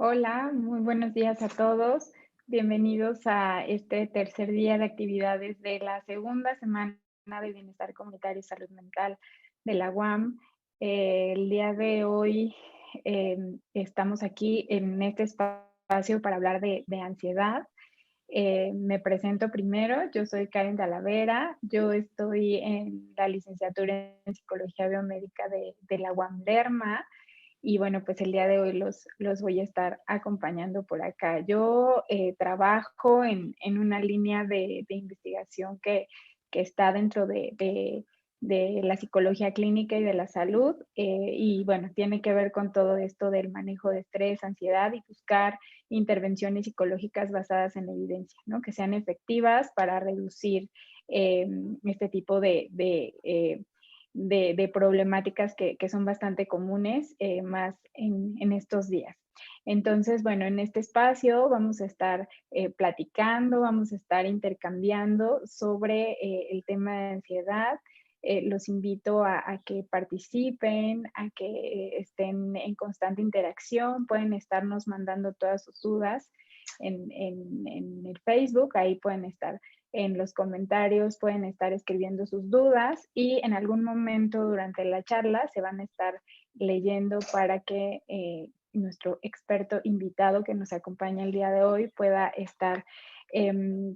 Hola, muy buenos días a todos. Bienvenidos a este tercer día de actividades de la segunda semana de Bienestar Comunitario y Salud Mental de la UAM. El día de hoy estamos aquí en este espacio para hablar de ansiedad. Me presento primero, yo soy Karen Talavera, yo estoy en la licenciatura en Psicología Biomédica de la UAM Lerma. Y bueno, pues el día de hoy los voy a estar acompañando por acá. Yo trabajo en una línea de investigación que está dentro de la psicología clínica y de la salud. Y bueno, tiene que ver con todo esto del manejo de estrés, ansiedad y buscar intervenciones psicológicas basadas en la evidencia, ¿no? Que sean efectivas para reducir este tipo de problemáticas que son bastante comunes, más en estos días. Entonces, bueno, en este espacio vamos a estar platicando, vamos a estar intercambiando sobre el tema de ansiedad. Los invito a que participen, a que estén en constante interacción, pueden estarnos mandando todas sus dudas en el Facebook, ahí pueden estar en los comentarios, pueden estar escribiendo sus dudas y en algún momento durante la charla se van a estar leyendo para que nuestro experto invitado que nos acompaña el día de hoy pueda estar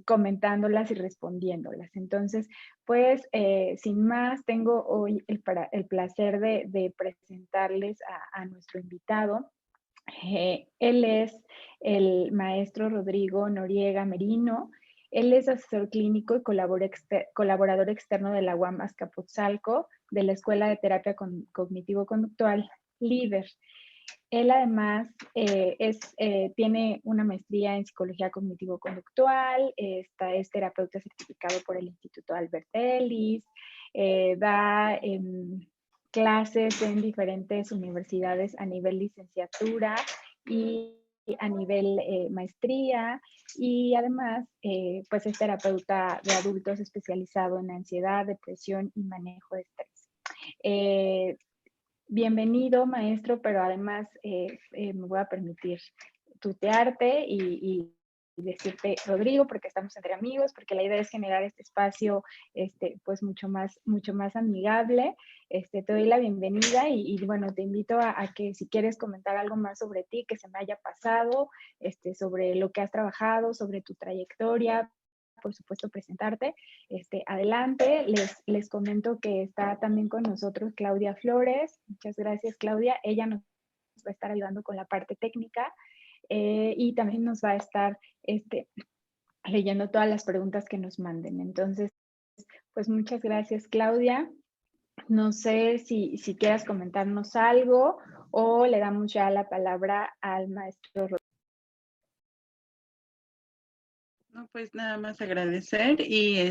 comentándolas y respondiéndolas. Entonces, pues sin más, tengo hoy el placer de presentarles a nuestro invitado. Él es el maestro Rodrigo Noriega Merino. Él es asesor clínico y colaborador externo de la UAM Azcapotzalco, de la Escuela de Terapia Cognitivo-Conductual, LIDER. Él además tiene una maestría en psicología cognitivo-conductual, es terapeuta certificado por el Instituto Albert Ellis, da clases en diferentes universidades a nivel licenciatura y a nivel maestría, y además pues es terapeuta de adultos especializado en ansiedad, depresión y manejo de estrés. Bienvenido, maestro, pero además me voy a permitir tutearte y decirte Rodrigo, porque estamos entre amigos, porque la idea es generar este espacio pues mucho más amigable. Te doy la bienvenida y bueno, te invito a que si quieres comentar algo más sobre ti, que se me haya pasado, sobre lo que has trabajado, sobre tu trayectoria, por supuesto presentarte. Adelante, les comento que está también con nosotros Claudia Flores. Muchas gracias, Claudia. Ella nos va a estar ayudando con la parte técnica y también nos va a estar leyendo todas las preguntas que nos manden. Entonces, pues muchas gracias, Claudia. No sé si quieras comentarnos algo o le damos ya la palabra al maestro. No, pues nada más agradecer y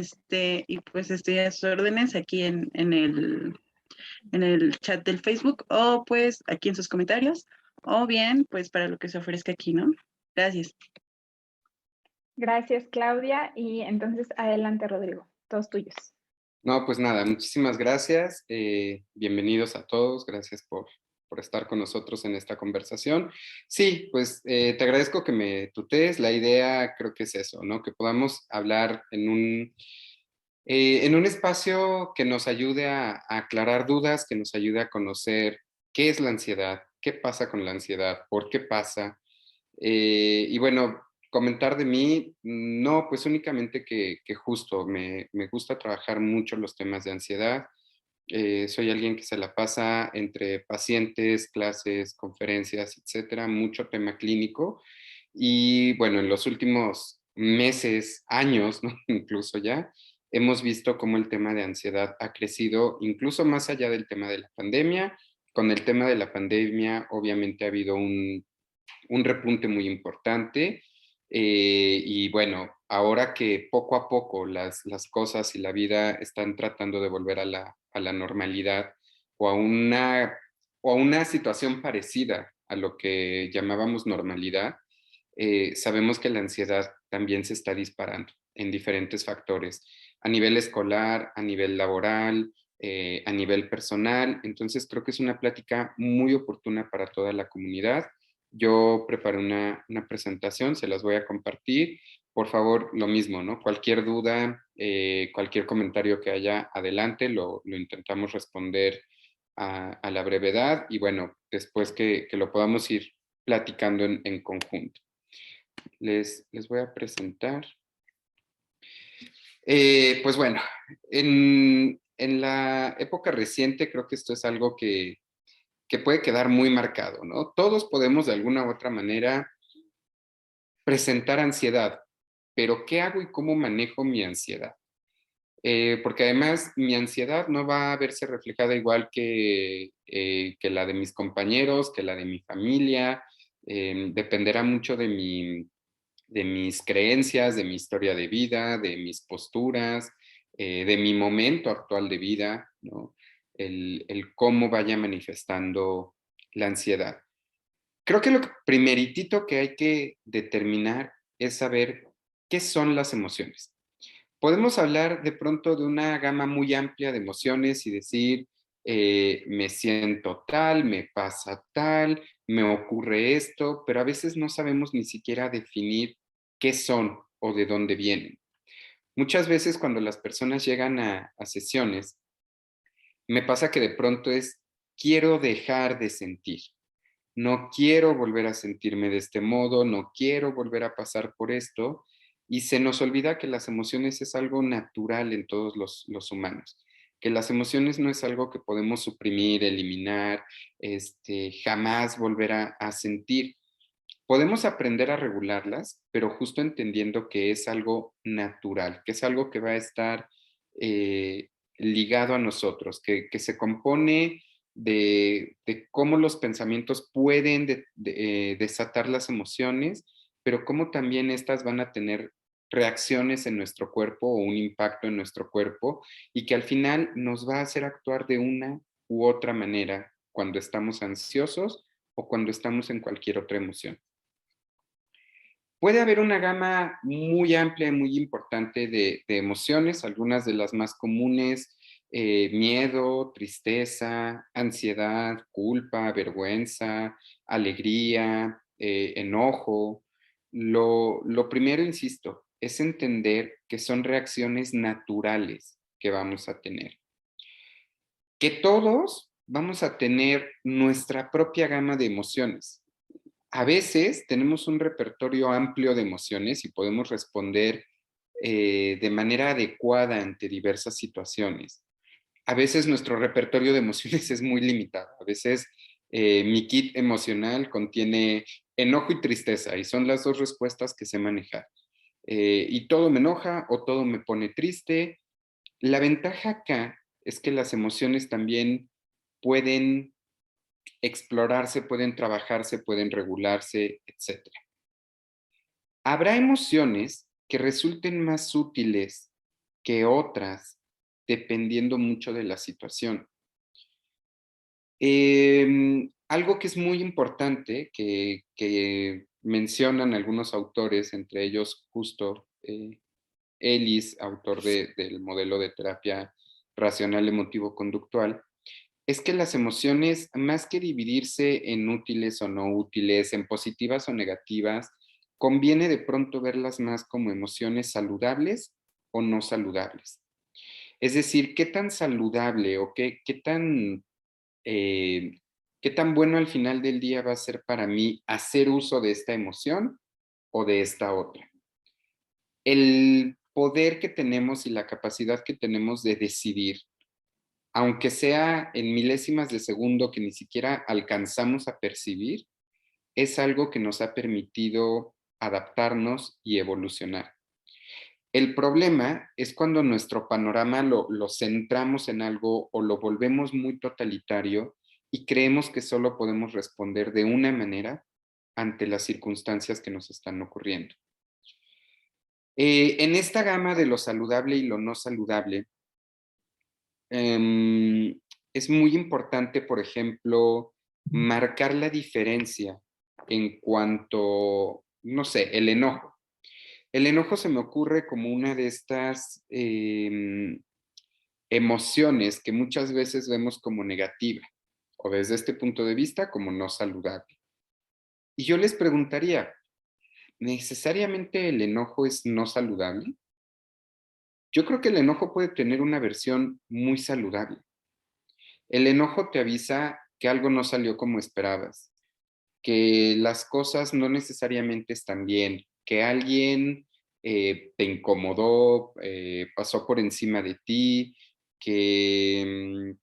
pues estoy a sus órdenes aquí en el chat del Facebook o pues aquí en sus comentarios o bien pues para lo que se ofrezca aquí, ¿no? Gracias. Gracias, Claudia. Y entonces, adelante, Rodrigo. Todos tuyos. No, pues nada, muchísimas gracias. Bienvenidos a todos. Gracias por estar con nosotros en esta conversación. Sí, pues te agradezco que me tutees. La idea creo que es eso, ¿no? Que podamos hablar en un espacio que nos ayude a aclarar dudas, que nos ayude a conocer qué es la ansiedad, qué pasa con la ansiedad, por qué pasa. Y bueno, comentar de mí, no, pues únicamente que justo me gusta trabajar mucho los temas de ansiedad. Soy alguien que se la pasa entre pacientes, clases, conferencias, etcétera, mucho tema clínico. Y bueno, en los últimos meses, años, ¿no? Incluso ya, hemos visto cómo el tema de ansiedad ha crecido incluso más allá del tema de la pandemia. Con el tema de la pandemia, obviamente ha habido un repunte muy importante. Y bueno, ahora que poco a poco las cosas y la vida están tratando de volver a la normalidad o o a una situación parecida a lo que llamábamos normalidad, sabemos que la ansiedad también se está disparando en diferentes factores, a nivel escolar, a nivel laboral, a nivel personal. Entonces creo que es una plática muy oportuna para toda la comunidad yo preparé una presentación, se las voy a compartir. Por favor, lo mismo, ¿no? Cualquier duda, cualquier comentario que haya, adelante, lo intentamos responder a la brevedad y bueno, después que lo podamos ir platicando en conjunto. Les voy a presentar. Pues bueno, en la época reciente creo que esto es algo que puede quedar muy marcado, ¿no? Todos podemos de alguna u otra manera presentar ansiedad, pero ¿qué hago y cómo manejo mi ansiedad? Porque además mi ansiedad no va a verse reflejada igual que la de mis compañeros, que la de mi familia, dependerá mucho de mis creencias, de mi historia de vida, de mis posturas, de mi momento actual de vida, ¿no? El cómo vaya manifestando la ansiedad. Creo que lo primeritito que hay que determinar es saber qué son las emociones. Podemos hablar de pronto de una gama muy amplia de emociones y decir, me siento tal, me pasa tal, me ocurre esto, pero a veces no sabemos ni siquiera definir qué son o de dónde vienen. Muchas veces cuando las personas llegan a sesiones, me pasa que de pronto es, quiero dejar de sentir. No quiero volver a sentirme de este modo, no quiero volver a pasar por esto, y se nos olvida que las emociones es algo natural en todos los humanos, que las emociones no es algo que podemos suprimir, eliminar, jamás volver a sentir. Podemos aprender a regularlas, pero justo entendiendo que es algo natural, que es algo que va a estar ligado a nosotros, que se compone de cómo los pensamientos pueden desatar las emociones, pero cómo también estas van a tener reacciones en nuestro cuerpo o un impacto en nuestro cuerpo y que al final nos va a hacer actuar de una u otra manera cuando estamos ansiosos o cuando estamos en cualquier otra emoción. Puede haber una gama muy amplia y muy importante de emociones, algunas de las más comunes, miedo, tristeza, ansiedad, culpa, vergüenza, alegría, enojo. Lo primero, insisto, es entender que son reacciones naturales que vamos a tener. Que todos vamos a tener nuestra propia gama de emociones. A veces tenemos un repertorio amplio de emociones y podemos responder de manera adecuada ante diversas situaciones. A veces nuestro repertorio de emociones es muy limitado. A veces mi kit emocional contiene enojo y tristeza y son las dos respuestas que sé manejar. Y todo me enoja o todo me pone triste. La ventaja acá es que las emociones también pueden explorarse, pueden trabajarse, pueden regularse, etcétera. Habrá emociones que resulten más útiles que otras, dependiendo mucho de la situación. Algo que es muy importante, que mencionan algunos autores, entre ellos justo Ellis, autor del modelo de terapia racional emotivo-conductual, es que las emociones, más que dividirse en útiles o no útiles, en positivas o negativas, conviene de pronto verlas más como emociones saludables o no saludables. Es decir, qué tan saludable o eh, qué tan bueno al final del día va a ser para mí hacer uso de esta emoción o de esta otra. El poder que tenemos y la capacidad que tenemos de decidir, aunque sea en milésimas de segundo que ni siquiera alcanzamos a percibir, es algo que nos ha permitido adaptarnos y evolucionar. El problema es cuando nuestro panorama lo centramos en algo o lo volvemos muy totalitario y creemos que solo podemos responder de una manera ante las circunstancias que nos están ocurriendo. En esta gama de lo saludable y lo no saludable, Em, es muy importante, por ejemplo, marcar la diferencia en cuanto, no sé, el enojo. El enojo se me ocurre como una de estas emociones que muchas veces vemos como negativa o desde este punto de vista como no saludable. Y yo les preguntaría, ¿necesariamente el enojo es no saludable? Yo creo que el enojo puede tener una versión muy saludable. El enojo te avisa que algo no salió como esperabas, que las cosas no necesariamente están bien, que alguien te incomodó, pasó por encima de ti, que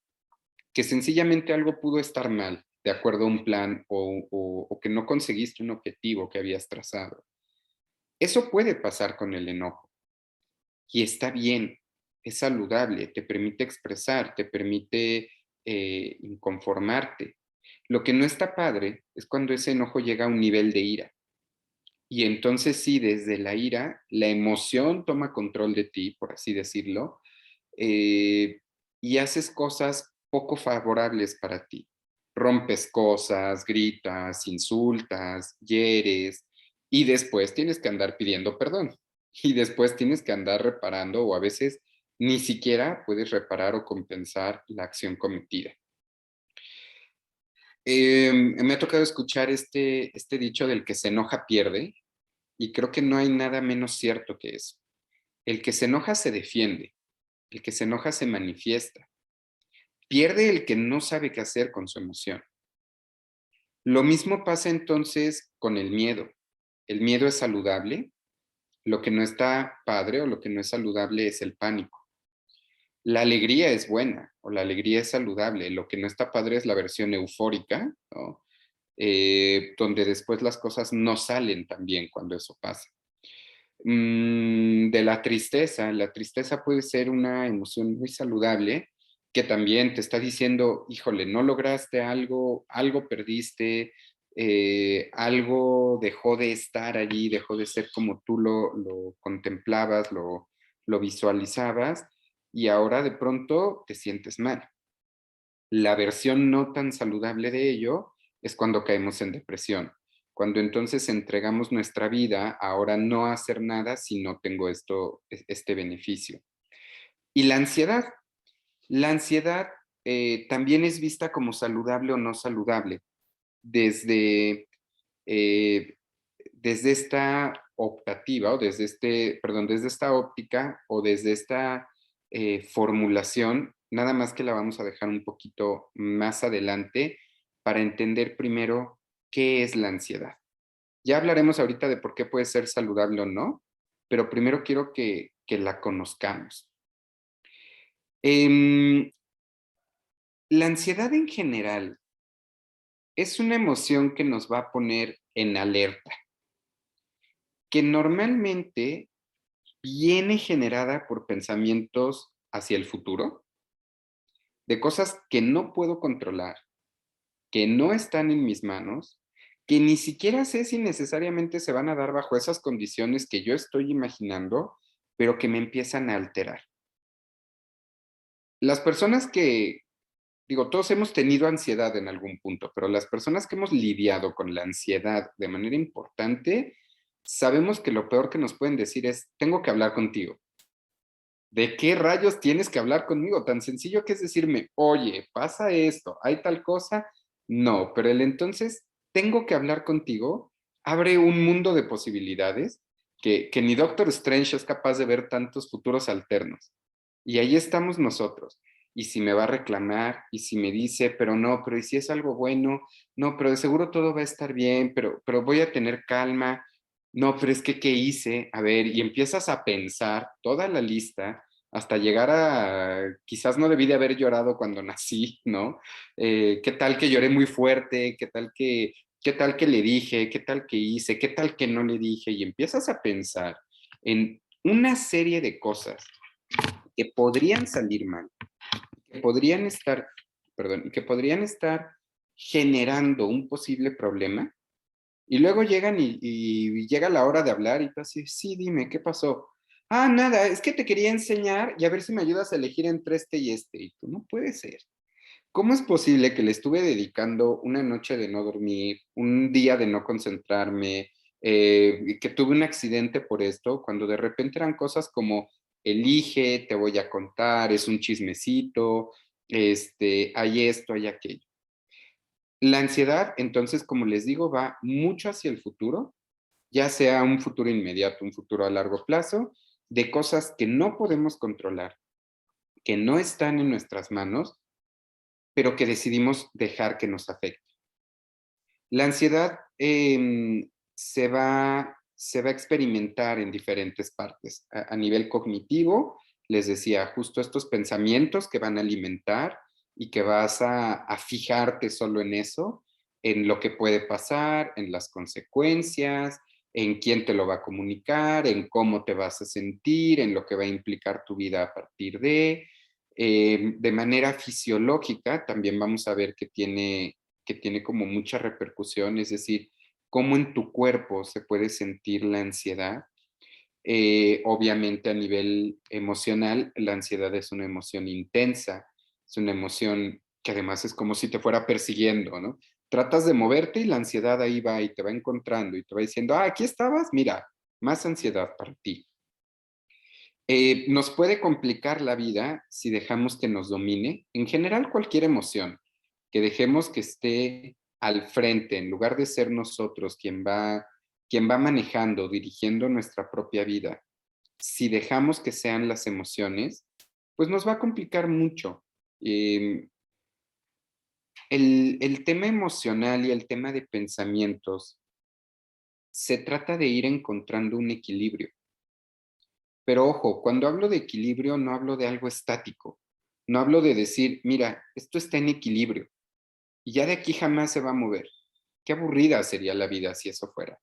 sencillamente algo pudo estar mal de acuerdo a un plan o que no conseguiste un objetivo que habías trazado. Eso puede pasar con el enojo y está bien, es saludable, te permite expresar, te permite inconformarte. Lo que no está padre es cuando ese enojo llega a un nivel de ira. Y entonces sí, desde la ira, la emoción toma control de ti, por así decirlo, eh, y haces cosas poco favorables para ti. Rompes cosas, gritas, insultas, hieres, y después tienes que andar pidiendo perdón. Y después tienes que andar reparando, o a veces ni siquiera puedes reparar o compensar la acción cometida. Me ha tocado escuchar este dicho del que se enoja pierde, y creo que no hay nada menos cierto que eso. El que se enoja se defiende, el que se enoja se manifiesta. Pierde el que no sabe qué hacer con su emoción. Lo mismo pasa entonces con el miedo. El miedo es saludable, lo que no está padre o lo que no es saludable es el pánico. La alegría es buena o la alegría es saludable, lo que no está padre es la versión eufórica, ¿no? Donde después las cosas no salen tan bien cuando eso pasa. De la tristeza puede ser una emoción muy saludable que también te está diciendo, híjole, no lograste algo, algo perdiste, algo dejó de estar allí, dejó de ser como tú lo contemplabas, lo visualizabas y ahora de pronto te sientes mal. La versión no tan saludable de ello es cuando caemos en depresión, cuando entonces entregamos nuestra vida a ahora no hacer nada si no tengo este beneficio. Y la ansiedad también es vista como saludable o no saludable desde, eh, desde esta optativa o desde esta óptica o desde esta formulación, nada más que la vamos a dejar un poquito más adelante para entender primero qué es la ansiedad. Ya hablaremos ahorita de por qué puede ser saludable o no, pero primero quiero que la conozcamos. Em, la ansiedad en general es una emoción que nos va a poner en alerta, que normalmente viene generada por pensamientos hacia el futuro, de cosas que no puedo controlar, que no están en mis manos, que ni siquiera sé si necesariamente se van a dar bajo esas condiciones que yo estoy imaginando, pero que me empiezan a alterar. Las personas digo, todos hemos tenido ansiedad en algún punto, pero las personas que hemos lidiado con la ansiedad de manera importante, sabemos que lo peor que nos pueden decir es, tengo que hablar contigo. ¿De qué rayos tienes que hablar conmigo? Tan sencillo que es decirme, oye, pasa esto, hay tal cosa. No, pero el entonces, tengo que hablar contigo, abre un mundo de posibilidades que ni Doctor Strange es capaz de ver tantos futuros alternos. Y ahí estamos nosotros. Y si me va a reclamar, y si me dice, pero no, pero ¿y si es algo bueno? No, pero de seguro todo va a estar bien, pero voy a tener calma. No, pero es que, ¿qué hice? A ver, y empiezas a pensar toda la lista hasta llegar a, quizás no debí de haber llorado cuando nací, ¿no? ¿Qué tal que lloré muy fuerte? ¿Qué tal que le dije? ¿Qué tal que hice? ¿Qué tal que no le dije? Y empiezas a pensar en una serie de cosas que podrían salir mal, que podrían estar, perdón, que podrían estar generando un posible problema y luego llegan y llega la hora de hablar y tú así, sí, dime, ¿qué pasó? Ah, nada, es que te quería enseñar y a ver si me ayudas a elegir entre este y este. Y tú, no puede ser. ¿Cómo es posible que le estuve dedicando una noche de no dormir, un día de no concentrarme, que tuve un accidente por esto, cuando de repente eran cosas como, elige, te voy a contar, es un chismecito, hay esto, hay aquello? La ansiedad, entonces, como les digo, va mucho hacia el futuro, ya sea un futuro inmediato, un futuro a largo plazo, de cosas que no podemos controlar, que no están en nuestras manos, pero que decidimos dejar que nos afecte. La ansiedad se va a experimentar en diferentes partes. A nivel cognitivo, les decía, justo estos pensamientos que van a alimentar y que vas a fijarte solo en eso, en lo que puede pasar, en las consecuencias, en quién te lo va a comunicar, en cómo te vas a sentir, en lo que va a implicar tu vida a partir de manera fisiológica, también vamos a ver que tiene como mucha repercusión, es decir, cómo en tu cuerpo se puede sentir la ansiedad. Obviamente a nivel emocional, la ansiedad es una emoción intensa, es una emoción que además es como si te fuera persiguiendo, ¿no? Tratas de moverte y la ansiedad ahí va y te va encontrando y te va diciendo, aquí estabas, mira, más ansiedad para ti. Nos puede complicar la vida si dejamos que nos domine, en general cualquier emoción, que dejemos que esté al frente, en lugar de ser nosotros quien va manejando, dirigiendo nuestra propia vida. Si dejamos que sean las emociones, pues nos va a complicar mucho. Eh, el tema emocional y el tema de pensamientos, se trata de ir encontrando un equilibrio. Pero ojo, cuando hablo de equilibrio no hablo de algo estático. No hablo de decir, mira, esto está en equilibrio y ya de aquí jamás se va a mover. Qué aburrida sería la vida si eso fuera.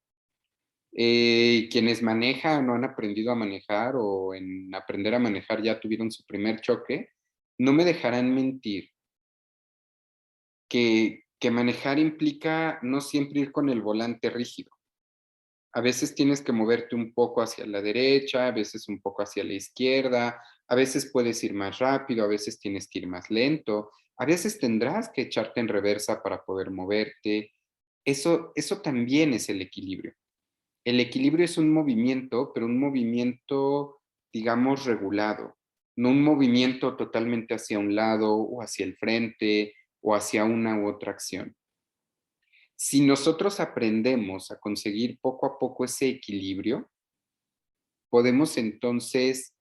Quienes manejan no han aprendido a manejar o en aprender a manejar ya tuvieron su primer choque, no me dejarán mentir que manejar implica no siempre ir con el volante rígido. A veces tienes que moverte un poco hacia la derecha, a veces un poco hacia la izquierda, a veces puedes ir más rápido, a veces tienes que ir más lento, a veces tendrás que echarte en reversa para poder moverte. Eso también es el equilibrio. El equilibrio es un movimiento, pero un movimiento, digamos, regulado, no un movimiento totalmente hacia un lado o hacia el frente o hacia una u otra acción. Si nosotros aprendemos a conseguir poco a poco ese equilibrio, podemos entonces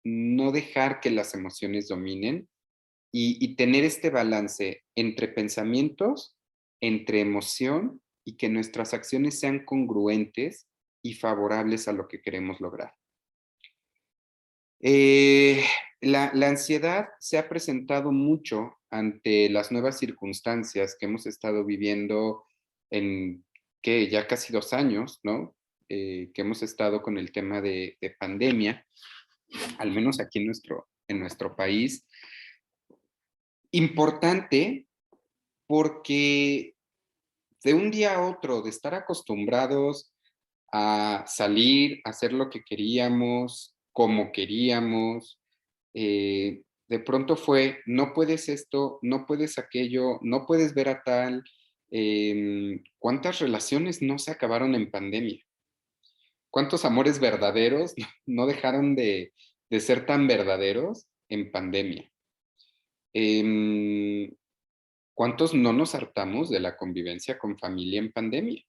no dejar que las emociones dominen y tener este balance entre pensamientos, entre emoción y que nuestras acciones sean congruentes y favorables a lo que queremos lograr. Eh, la ansiedad se ha presentado mucho ante las nuevas circunstancias que hemos estado viviendo en que ya casi 2 años, ¿no? Que hemos estado con el tema de pandemia, al menos aquí en nuestro país. Importante porque de un día a otro, de estar acostumbrados a salir, a hacer lo que queríamos, como queríamos, de pronto fue, no puedes esto, no puedes aquello, no puedes ver a tal. ¿Cuántas relaciones no se acabaron en pandemia? ¿Cuántos amores verdaderos no dejaron de ser tan verdaderos en pandemia? Em, ¿Cuántos no nos hartamos de la convivencia con familia en pandemia?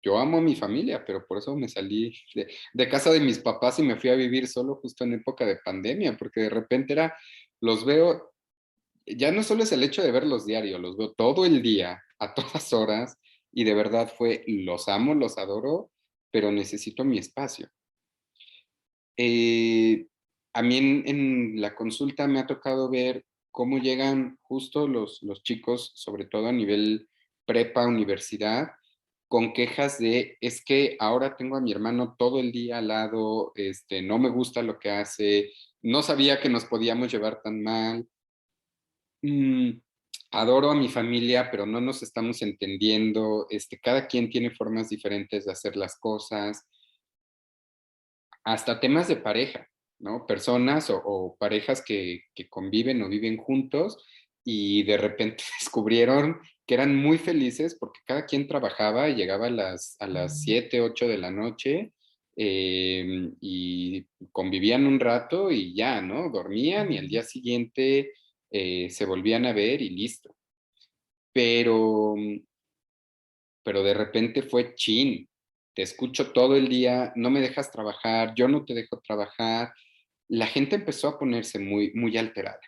Yo amo a mi familia, pero por eso me salí de casa de mis papás y me fui a vivir solo justo en época de pandemia, porque de repente los veo, ya no solo es el hecho de verlos diario, los veo todo el día, a todas horas, y de verdad los amo, los adoro, pero necesito mi espacio. Eh, a mí en la consulta me ha tocado ver cómo llegan justo los chicos, sobre todo a nivel prepa, universidad, con quejas de, es que ahora tengo a mi hermano todo el día al lado, no me gusta lo que hace, no sabía que nos podíamos llevar tan mal. Mm, adoro a mi familia, pero no nos estamos entendiendo, cada quien tiene formas diferentes de hacer las cosas, hasta temas de pareja, ¿no? Personas o parejas que conviven o viven juntos y de repente descubrieron que eran muy felices porque cada quien trabajaba y llegaba a las 7, 8 de la noche, y convivían un rato y ya, ¿no? Dormían y al día siguiente se volvían a ver y listo. pero, pero de repente fue chin, te escucho todo el día, no me dejas trabajar, yo no te dejo trabajar. La gente empezó a ponerse muy, muy alterada.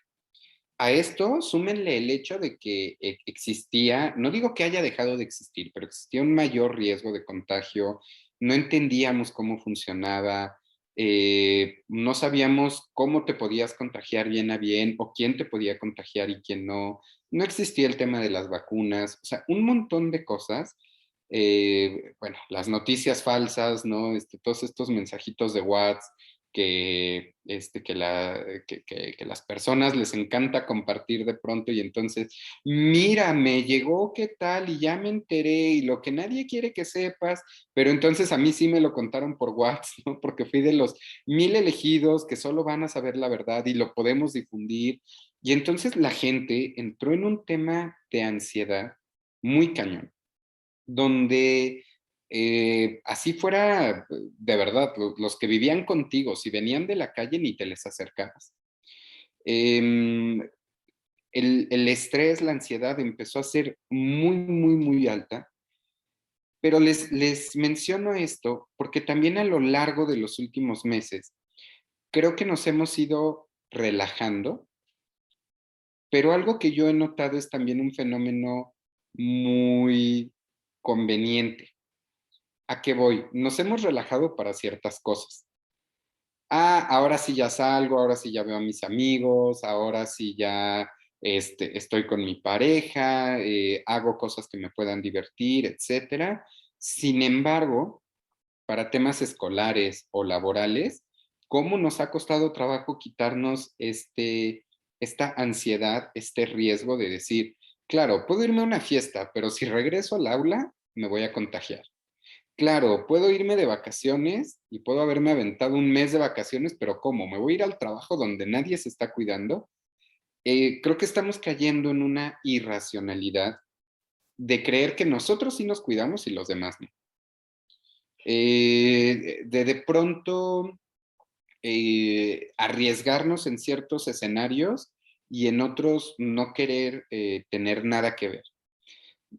A esto súmenle el hecho de que existía, no digo que haya dejado de existir, pero existía un mayor riesgo de contagio, no entendíamos cómo funcionaba, no sabíamos cómo te podías contagiar bien a bien o quién te podía contagiar y quién no, no existía el tema de las vacunas, o sea, un montón de cosas. Bueno, las noticias falsas, ¿no? Todos estos mensajitos de WhatsApp que las personas les encanta compartir de pronto y entonces, mira, me llegó qué tal y ya me enteré y lo que nadie quiere que sepas, pero entonces a mí sí me lo contaron por WhatsApp, ¿no? Porque fui de los 1000 elegidos que solo van a saber la verdad y lo podemos difundir. Y entonces la gente entró en un tema de ansiedad muy cañón donde así fuera, de verdad, los que vivían contigo, si venían de la calle ni te les acercabas. Em, el estrés, la ansiedad empezó a ser muy, muy, muy alta, pero les menciono esto porque también a lo largo de los últimos meses creo que nos hemos ido relajando, pero algo que yo he notado es también un fenómeno muy conveniente. ¿A qué voy? Nos hemos relajado para ciertas cosas. Ah, ahora sí ya salgo, ahora sí ya veo a mis amigos, ahora sí ya estoy con mi pareja, hago cosas que me puedan divertir, etcétera. Sin embargo, para temas escolares o laborales, ¿cómo nos ha costado trabajo quitarnos esta ansiedad, este riesgo de decir, claro, puedo irme a una fiesta, pero si regreso al aula, me voy a contagiar? Claro, puedo irme de vacaciones y puedo haberme aventado un mes de vacaciones, pero ¿cómo? ¿Me voy a ir al trabajo donde nadie se está cuidando? Creo que estamos cayendo en una irracionalidad de creer que nosotros sí nos cuidamos y los demás no. De pronto arriesgarnos en ciertos escenarios y en otros no querer tener nada que ver.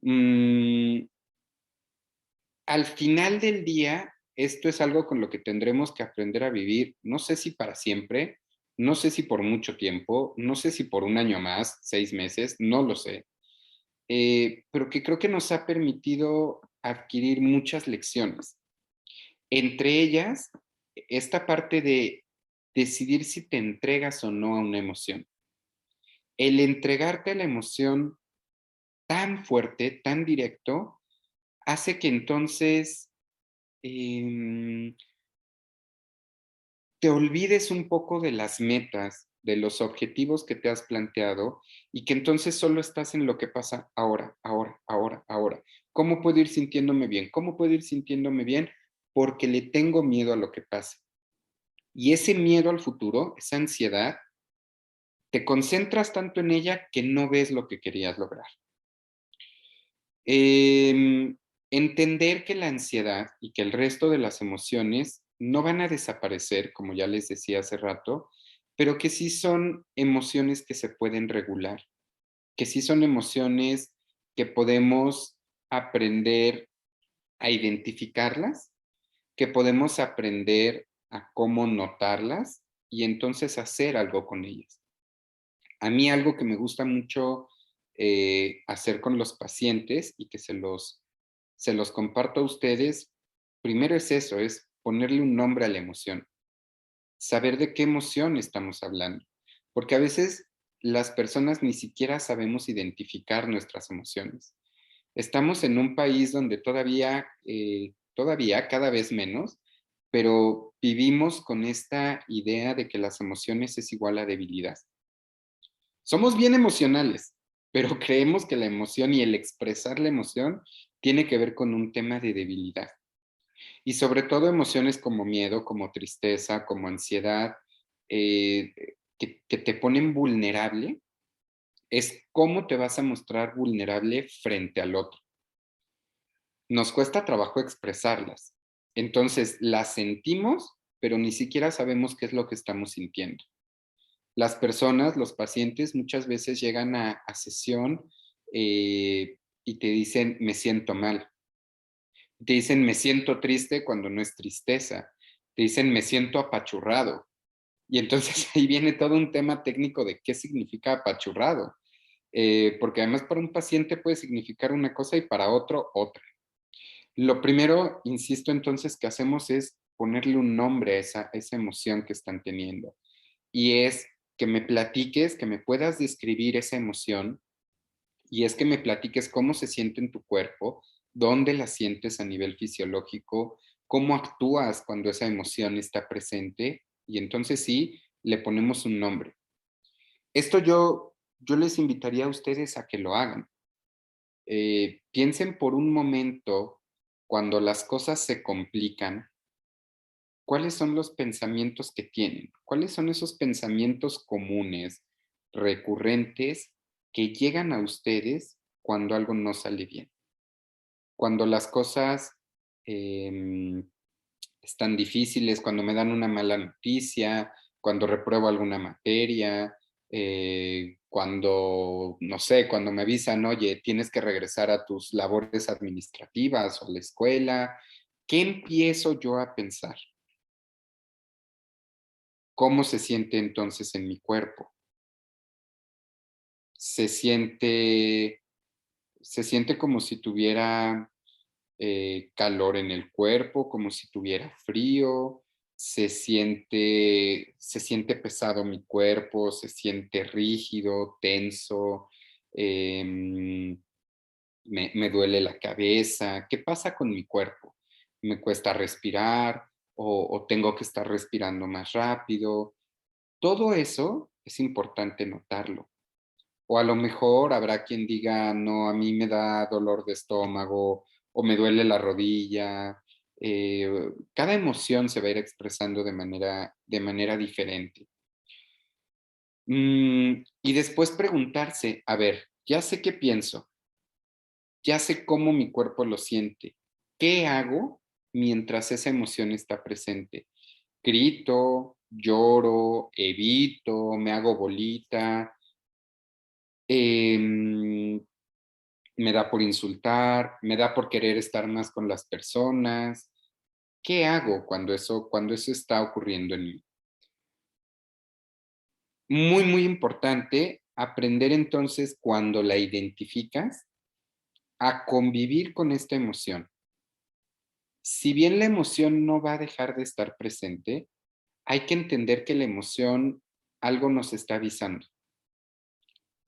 Mm, Al final del día, esto es algo con lo que tendremos que aprender a vivir, no sé si para siempre, no sé si por mucho tiempo, no sé si por un año más, 6 meses, no lo sé, pero que creo que nos ha permitido adquirir muchas lecciones. Entre ellas, esta parte de decidir si te entregas o no a una emoción. El entregarte a la emoción tan fuerte, tan directo, hace que entonces em, te olvides un poco de las metas, de los objetivos que te has planteado y que entonces solo estás en lo que pasa ahora, ahora, ahora, ahora. ¿Cómo puedo ir sintiéndome bien? ¿Cómo puedo ir sintiéndome bien? Porque le tengo miedo a lo que pase. Y ese miedo al futuro, esa ansiedad, te concentras tanto en ella que no ves lo que querías lograr. Entender que la ansiedad y que el resto de las emociones no van a desaparecer, como ya les decía hace rato, pero que sí son emociones que se pueden regular, que sí son emociones que podemos aprender a identificarlas, que podemos aprender a cómo notarlas y entonces hacer algo con ellas. A mí algo que me gusta mucho hacer con los pacientes y que se los comparto a ustedes, primero es eso, es ponerle un nombre a la emoción, saber de qué emoción estamos hablando, porque a veces las personas ni siquiera sabemos identificar nuestras emociones. Estamos en un país donde todavía cada vez menos, pero vivimos con esta idea de que las emociones es igual a debilidad. Somos bien emocionales, pero creemos que la emoción y el expresar la emoción tiene que ver con un tema de debilidad. Y sobre todo emociones como miedo, como tristeza, como ansiedad, eh, que te ponen vulnerable, es cómo te vas a mostrar vulnerable frente al otro. Nos cuesta trabajo expresarlas. Entonces las sentimos, pero ni siquiera sabemos qué es lo que estamos sintiendo. Las personas, los pacientes, muchas veces llegan a sesión y te dicen, me siento mal. Te dicen, me siento triste cuando no es tristeza. Te dicen, me siento apachurrado. Y entonces ahí viene todo un tema técnico de qué significa apachurrado. Porque además para un paciente puede significar una cosa y para otro otra. Lo primero, insisto entonces, que hacemos es ponerle un nombre a esa emoción que están teniendo. Y es que me platiques, que me puedas describir esa emoción, y es que me platiques cómo se siente en tu cuerpo, dónde la sientes a nivel fisiológico, cómo actúas cuando esa emoción está presente, y entonces sí, le ponemos un nombre. Esto yo les invitaría a ustedes a que lo hagan. Piensen por un momento, cuando las cosas se complican, ¿cuáles son los pensamientos que tienen? ¿Cuáles son esos pensamientos comunes, recurrentes, que llegan a ustedes cuando algo no sale bien? Cuando las cosas están difíciles, cuando me dan una mala noticia, cuando repruebo alguna materia, cuando, no sé, cuando me avisan, oye, tienes que regresar a tus labores administrativas o a la escuela, ¿qué empiezo yo a pensar? ¿Cómo se siente entonces en mi cuerpo? Se siente, se siente como si tuviera calor en el cuerpo, como si tuviera frío, se siente pesado mi cuerpo, se siente rígido, tenso, em, me duele la cabeza. ¿Qué pasa con mi cuerpo? ¿Me cuesta respirar o tengo que estar respirando más rápido? Todo eso es importante notarlo. O a lo mejor habrá quien diga, no, a mí me da dolor de estómago o me duele la rodilla. Cada emoción se va a ir expresando de manera diferente. Y después preguntarse, a ver, ya sé qué pienso, ya sé cómo mi cuerpo lo siente. ¿Qué hago mientras esa emoción está presente? Grito, lloro, evito, me hago bolita. em, Me da por insultar, me da por querer estar más con las personas. ¿Qué hago cuando eso está ocurriendo en mí? Muy, muy importante aprender entonces cuando la identificas a convivir con esta emoción. Si bien la emoción no va a dejar de estar presente, hay que entender que la emoción algo nos está avisando.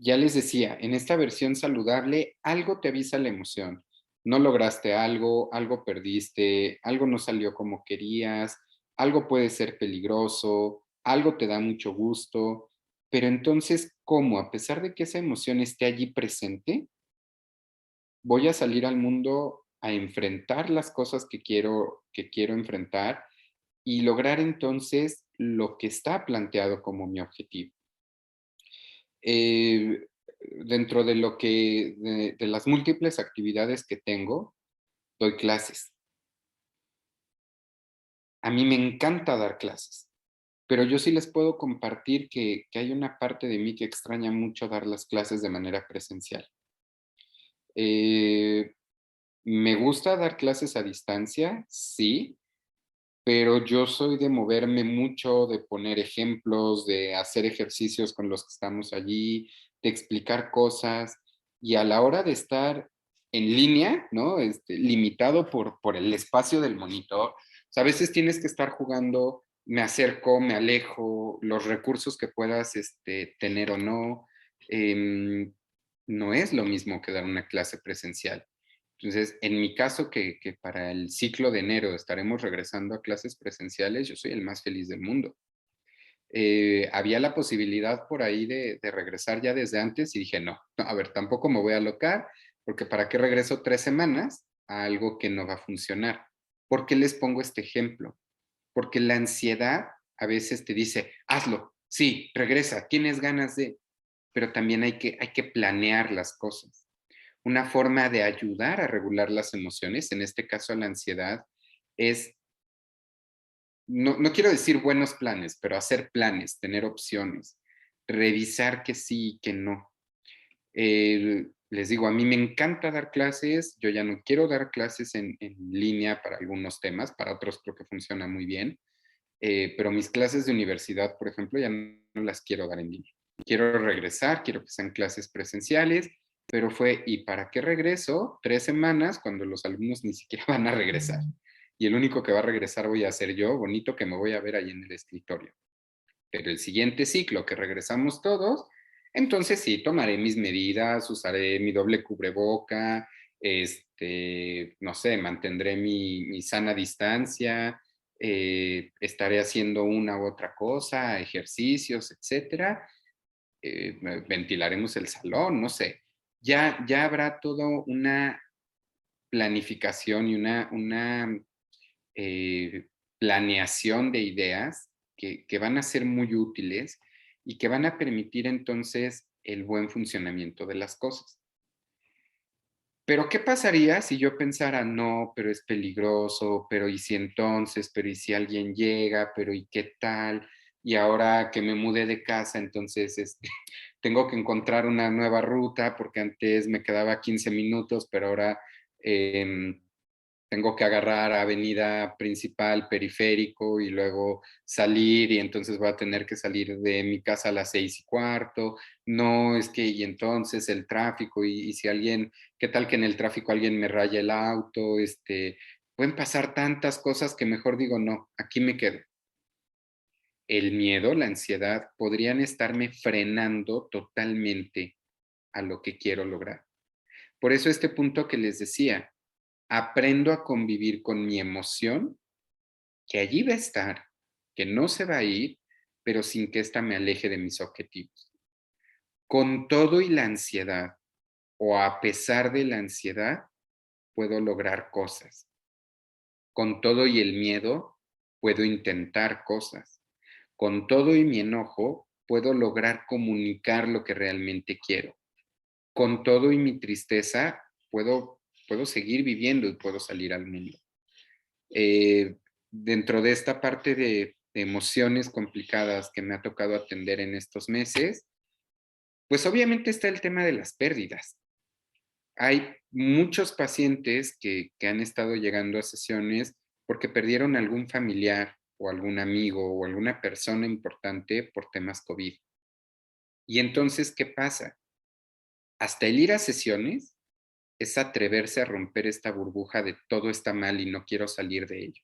Ya les decía, en esta versión saludable, algo te avisa la emoción. No lograste algo, algo perdiste, algo no salió como querías, algo puede ser peligroso, algo te da mucho gusto, pero entonces, ¿cómo? A pesar de que esa emoción esté allí presente, voy a salir al mundo a enfrentar las cosas que quiero enfrentar y lograr entonces lo que está planteado como mi objetivo. Eh, Dentro de de las múltiples actividades que tengo, doy clases. A mí me encanta dar clases, pero yo sí les puedo compartir que hay una parte de mí que extraña mucho dar las clases de manera presencial. Eh, Me gusta dar clases a distancia, sí, pero yo soy de moverme mucho, de poner ejemplos, de hacer ejercicios con los que estamos allí, de explicar cosas, y a la hora de estar en línea, ¿no? Limitado por el espacio del monitor, o sea, a veces tienes que estar jugando, me acerco, me alejo, los recursos que puedas tener o no, em, no es lo mismo que dar una clase presencial. Entonces, en mi caso, que para el ciclo de enero estaremos regresando a clases presenciales, yo soy el más feliz del mundo. Había la posibilidad por ahí de regresar ya desde antes y dije, no, no, a ver, tampoco me voy a alocar, porque ¿para qué regreso 3 semanas a algo que no va a funcionar? ¿Por qué les pongo este ejemplo? Porque la ansiedad a veces te dice, hazlo, sí, regresa, tienes ganas de, pero también hay que planear las cosas. Una forma de ayudar a regular las emociones, en este caso la ansiedad, es, no quiero decir buenos planes, pero hacer planes, tener opciones, revisar que sí y que no. Les digo, a mí me encanta dar clases, yo ya no quiero dar clases en línea para algunos temas, para otros creo que funciona muy bien, pero mis clases de universidad, por ejemplo, ya no las quiero dar en línea. Quiero regresar, quiero que sean clases presenciales, pero ¿y para qué regreso? 3 semanas cuando los alumnos ni siquiera van a regresar. Y el único que va a regresar voy a ser yo, bonito que me voy a ver ahí en el escritorio. Pero el siguiente ciclo que regresamos todos, entonces sí, tomaré mis medidas, usaré mi doble cubreboca, no sé, mantendré mi sana distancia, estaré haciendo una u otra cosa, ejercicios, etcétera. Ventilaremos el salón, no sé. Ya habrá toda una planificación y una planeación de ideas que van a ser muy útiles y que van a permitir entonces el buen funcionamiento de las cosas. Pero ¿qué pasaría si yo pensara, no, pero es peligroso, pero y si entonces, pero y si alguien llega, pero y qué tal? Y ahora que me mudé de casa, entonces tengo que encontrar una nueva ruta porque antes me quedaba 15 minutos, pero ahora tengo que agarrar avenida principal, periférico y luego salir y entonces voy a tener que salir de mi casa a las 6:15. No, es que y entonces el tráfico y si alguien, ¿qué tal que en el tráfico alguien me raya el auto? Pueden pasar tantas cosas que mejor digo, no, aquí me quedo. El miedo, la ansiedad podrían estarme frenando totalmente a lo que quiero lograr. Por eso este punto que les decía, aprendo a convivir con mi emoción, que allí va a estar, que no se va a ir, pero sin que ésta me aleje de mis objetivos. Con todo y la ansiedad, o a pesar de la ansiedad, puedo lograr cosas. Con todo y el miedo, puedo intentar cosas. Con todo y mi enojo, puedo lograr comunicar lo que realmente quiero. Con todo y mi tristeza, puedo seguir viviendo y puedo salir al mundo. Dentro de esta parte de emociones complicadas que me ha tocado atender en estos meses, pues obviamente está el tema de las pérdidas. Hay muchos pacientes que han estado llegando a sesiones porque perdieron algún familiar o algún amigo o alguna persona importante por temas COVID. Y entonces, ¿qué pasa? Hasta el ir a sesiones es atreverse a romper esta burbuja de todo está mal y no quiero salir de ello.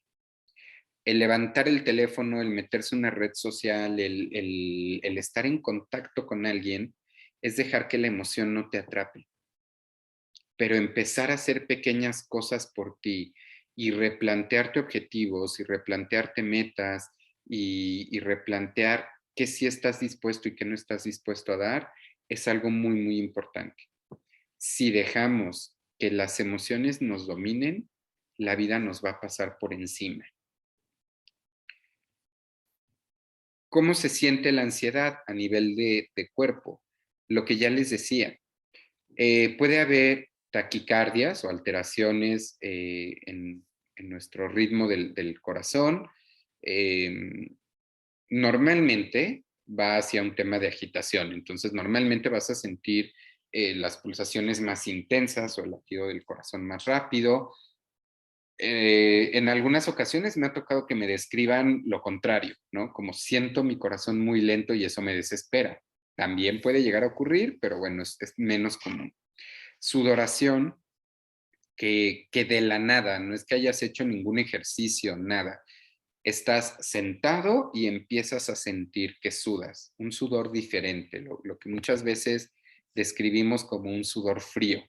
El levantar el teléfono, el meterse en una red social, el estar en contacto con alguien, es dejar que la emoción no te atrape. Pero empezar a hacer pequeñas cosas por ti y replantearte objetivos y replantearte metas y replantear qué sí estás dispuesto y qué no estás dispuesto a dar, es algo muy, muy importante. Si dejamos que las emociones nos dominen, la vida nos va a pasar por encima. ¿Cómo se siente la ansiedad a nivel de cuerpo? Lo que ya les decía, puede haber taquicardias o alteraciones en nuestro ritmo del corazón. Normalmente va hacia un tema de agitación, entonces normalmente vas a sentir las pulsaciones más intensas o el latido del corazón más rápido. En algunas ocasiones me ha tocado que me describan lo contrario, ¿no? Como siento mi corazón muy lento y eso me desespera. También puede llegar a ocurrir, pero bueno, es menos común. Sudoración, que de la nada, no es que hayas hecho ningún ejercicio, nada. Estás sentado y empiezas a sentir que sudas, un sudor diferente, lo que muchas veces describimos como un sudor frío.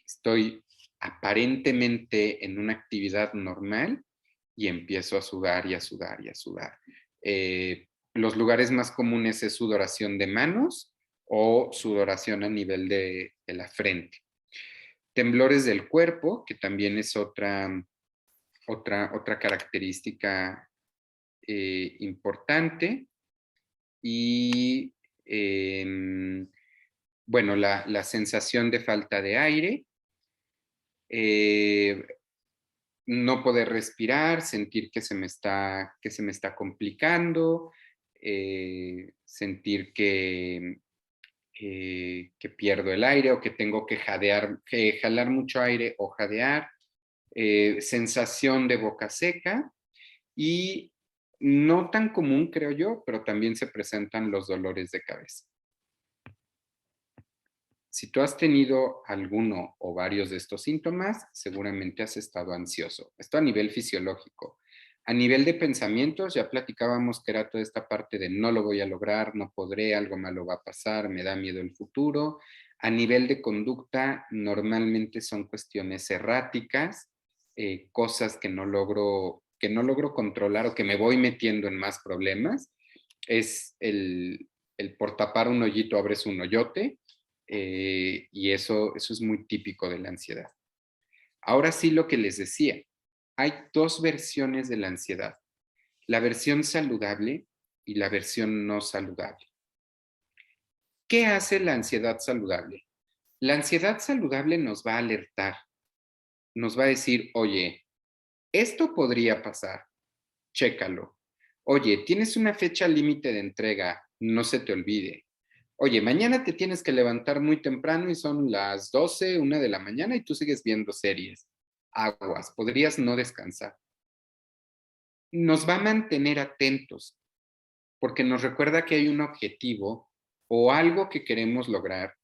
Estoy aparentemente en una actividad normal y empiezo a sudar y a sudar y a sudar. Los lugares más comunes es sudoración de manos o sudoración a nivel de la frente. Temblores del cuerpo, que también es otra característica importante. Y bueno, la sensación de falta de aire, no poder respirar, sentir que se me está complicando, sentir que que pierdo el aire o que tengo que jalar mucho aire o jadear, sensación de boca seca y no tan común, creo yo, pero también se presentan los dolores de cabeza. Si tú has tenido alguno o varios de estos síntomas, seguramente has estado ansioso. Esto a nivel fisiológico. A nivel de pensamientos, ya platicábamos que era toda esta parte de no lo voy a lograr, no podré, algo malo va a pasar, me da miedo el futuro. A nivel de conducta, normalmente son cuestiones erráticas, cosas que no logro controlar o que me voy metiendo en más problemas. Es el por tapar un hoyito abres un hoyote, y eso es muy típico de la ansiedad. Ahora sí, lo que les decía, hay dos versiones de la ansiedad, la versión saludable y la versión no saludable. ¿Qué hace la ansiedad saludable? La ansiedad saludable nos va a alertar, nos va a decir, oye, esto podría pasar, chécalo. Oye, tienes una fecha límite de entrega, no se te olvide. Oye, mañana te tienes que levantar muy temprano y son las 12, 1 de la mañana y tú sigues viendo series. Aguas, podrías no descansar. Nos va a mantener atentos porque nos recuerda que hay un objetivo o algo que queremos lograr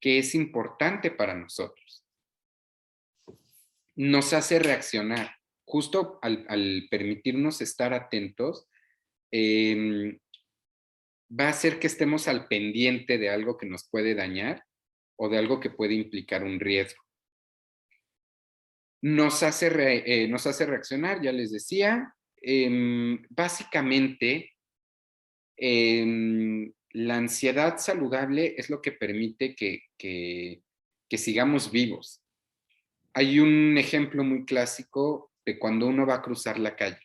que es importante para nosotros. Nos hace reaccionar. Justo al permitirnos estar atentos, va a hacer que estemos al pendiente de algo que nos puede dañar o de algo que puede implicar un riesgo. Nos hace reaccionar, ya les decía. Básicamente, la ansiedad saludable es lo que permite que sigamos vivos. Hay un ejemplo muy clásico de cuando uno va a cruzar la calle.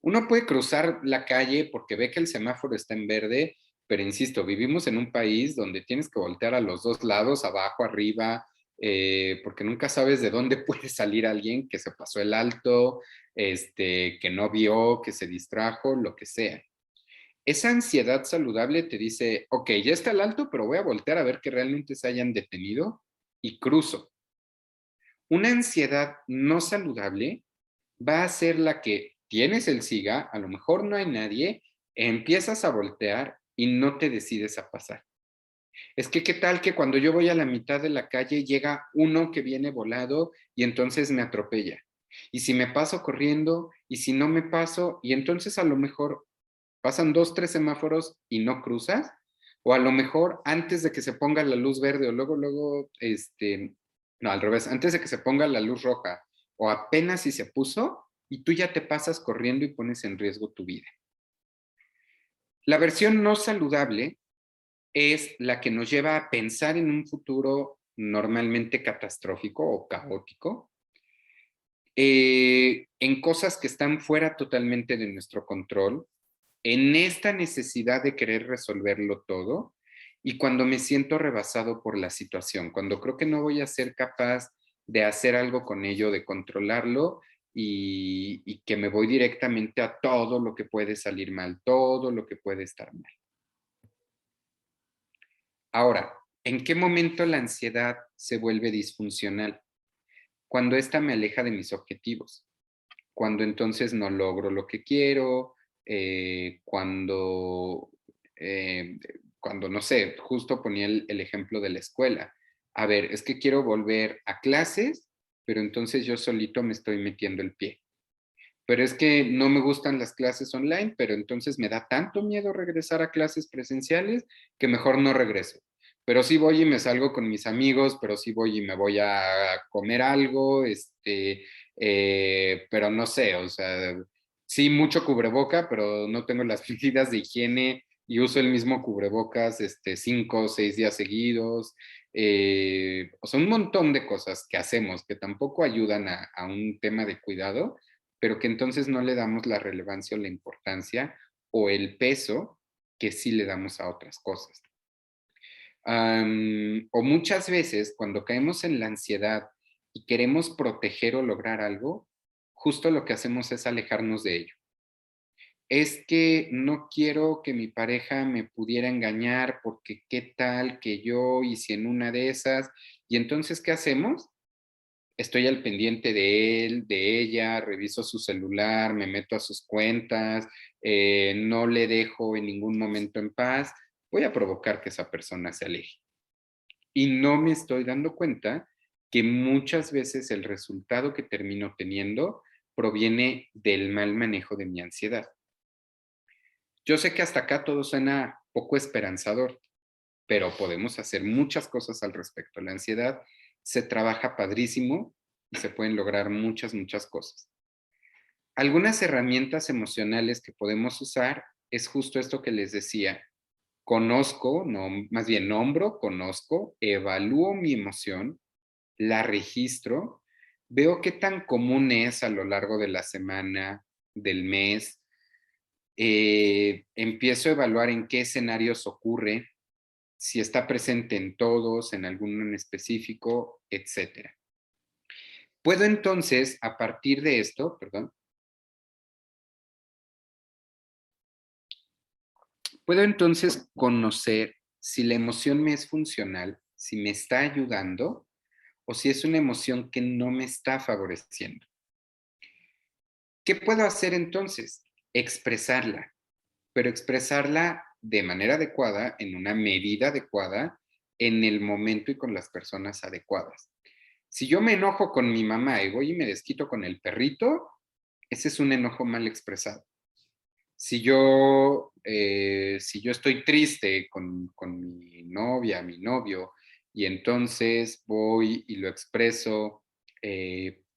Uno puede cruzar la calle porque ve que el semáforo está en verde, pero insisto, vivimos en un país donde tienes que voltear a los dos lados, abajo, arriba, porque nunca sabes de dónde puede salir alguien que se pasó el alto, que no vio, que se distrajo, lo que sea. Esa ansiedad saludable te dice, ok, ya está el alto, pero voy a voltear a ver que realmente se hayan detenido y cruzo. Una ansiedad no saludable va a ser la que tienes el SIGA, a lo mejor no hay nadie, empiezas a voltear y no te decides a pasar. Es que qué tal que cuando yo voy a la mitad de la calle llega uno que viene volado y entonces me atropella. Y si me paso corriendo y si no me paso y entonces a lo mejor pasan 2, 3 semáforos y no cruzas, o a lo mejor antes de que se ponga la luz verde o luego, no, al revés, antes de que se ponga la luz roja o apenas si se puso y tú ya te pasas corriendo y pones en riesgo tu vida. La versión no saludable es la que nos lleva a pensar en un futuro normalmente catastrófico o caótico, en cosas que están fuera totalmente de nuestro control, en esta necesidad de querer resolverlo todo y cuando me siento rebasado por la situación, cuando creo que no voy a ser capaz de hacer algo con ello, de controlarlo y que me voy directamente a todo lo que puede salir mal, todo lo que puede estar mal. Ahora, ¿en qué momento la ansiedad se vuelve disfuncional? Cuando ésta me aleja de mis objetivos, cuando entonces no logro lo que quiero, cuando, no sé, justo ponía el ejemplo de la escuela. A ver, es que quiero volver a clases, pero entonces yo solito me estoy metiendo el pie. Pero es que no me gustan las clases online, pero entonces me da tanto miedo regresar a clases presenciales que mejor no regreso. Pero sí voy y me salgo con mis amigos, pero sí voy y me voy a comer algo, pero no sé, o sea, sí mucho cubreboca, pero no tengo las medidas de higiene y uso el mismo cubrebocas 5 o 6 días seguidos. O sea, un montón de cosas que hacemos que tampoco ayudan a un tema de cuidado, pero que entonces no le damos la relevancia o la importancia o el peso que sí le damos a otras cosas. O muchas veces cuando caemos en la ansiedad y queremos proteger o lograr algo, justo lo que hacemos es alejarnos de ello. es que no quiero que mi pareja me pudiera engañar porque qué tal que yo y si en una de esas. Y entonces, ¿qué hacemos? Estoy al pendiente de él, de ella, reviso su celular, me meto a sus cuentas, no le dejo en ningún momento en paz. Voy a provocar que esa persona se aleje. Y no me estoy dando cuenta que muchas veces el resultado que termino teniendo proviene del mal manejo de mi ansiedad. Yo sé que hasta acá todo suena poco esperanzador, pero podemos hacer muchas cosas al respecto. La ansiedad se trabaja padrísimo y se pueden lograr muchas, muchas cosas. Algunas herramientas emocionales que podemos usar es justo esto que les decía. Conozco, no, más bien nombro, conozco, evalúo mi emoción, la registro, veo qué tan común es a lo largo de la semana, del mes, empiezo a evaluar en qué escenarios ocurre, si está presente en todos, en alguno en específico, etcétera. Puedo entonces, a partir de esto, perdón, puedo entonces conocer si la emoción me es funcional, si me está ayudando o si es una emoción que no me está favoreciendo. ¿Qué puedo hacer entonces? Expresarla, pero expresarla de manera adecuada, en una medida adecuada, en el momento y con las personas adecuadas. Si yo me enojo con mi mamá y voy y me desquito con el perrito, ese es un enojo mal expresado. Si yo estoy triste con mi novia, mi novio, y entonces voy y lo expreso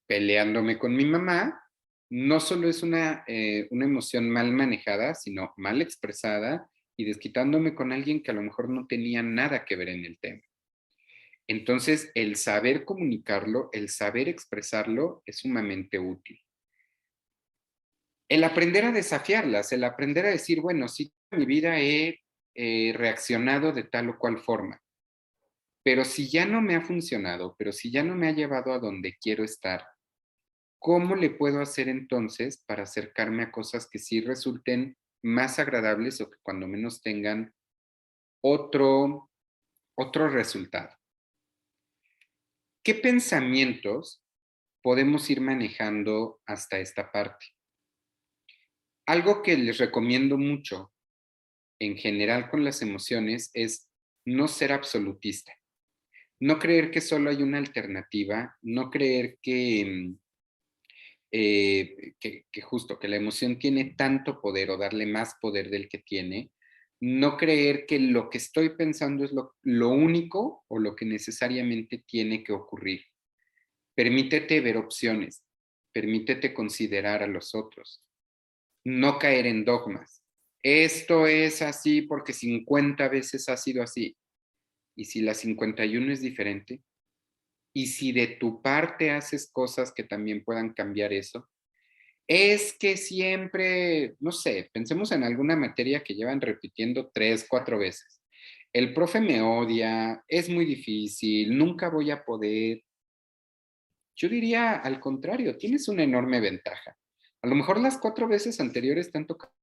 peleándome con mi mamá, no solo es una emoción mal manejada, sino mal expresada y desquitándome con alguien que a lo mejor no tenía nada que ver en el tema. Entonces, el saber comunicarlo, el saber expresarlo es sumamente útil. El aprender a desafiarlas, el aprender a decir, bueno, sí, en mi vida he reaccionado de tal o cual forma, pero si ya no me ha funcionado, pero si ya no me ha llevado a donde quiero estar, ¿cómo le puedo hacer entonces para acercarme a cosas que sí resulten más agradables o que cuando menos tengan otro, otro resultado? ¿Qué pensamientos podemos ir manejando hasta esta parte? Algo que les recomiendo mucho en general con las emociones es no ser absolutista, no creer que solo hay una alternativa, no creer que justo que la emoción tiene tanto poder o darle más poder del que tiene, no creer que lo que estoy pensando es lo único o lo que necesariamente tiene que ocurrir. Permítete ver opciones, permítete considerar a los otros, no caer en dogmas. Esto es así porque 50 veces ha sido así. ¿Y si la 51 es diferente? ¿Y si de tu parte haces cosas que también puedan cambiar eso? Es que siempre, no sé, pensemos en alguna materia que llevan repitiendo 3, 4 veces. El profe me odia, es muy difícil, nunca voy a poder. Yo diría al contrario, tienes una enorme ventaja. A lo mejor las 4 veces anteriores te han tocado.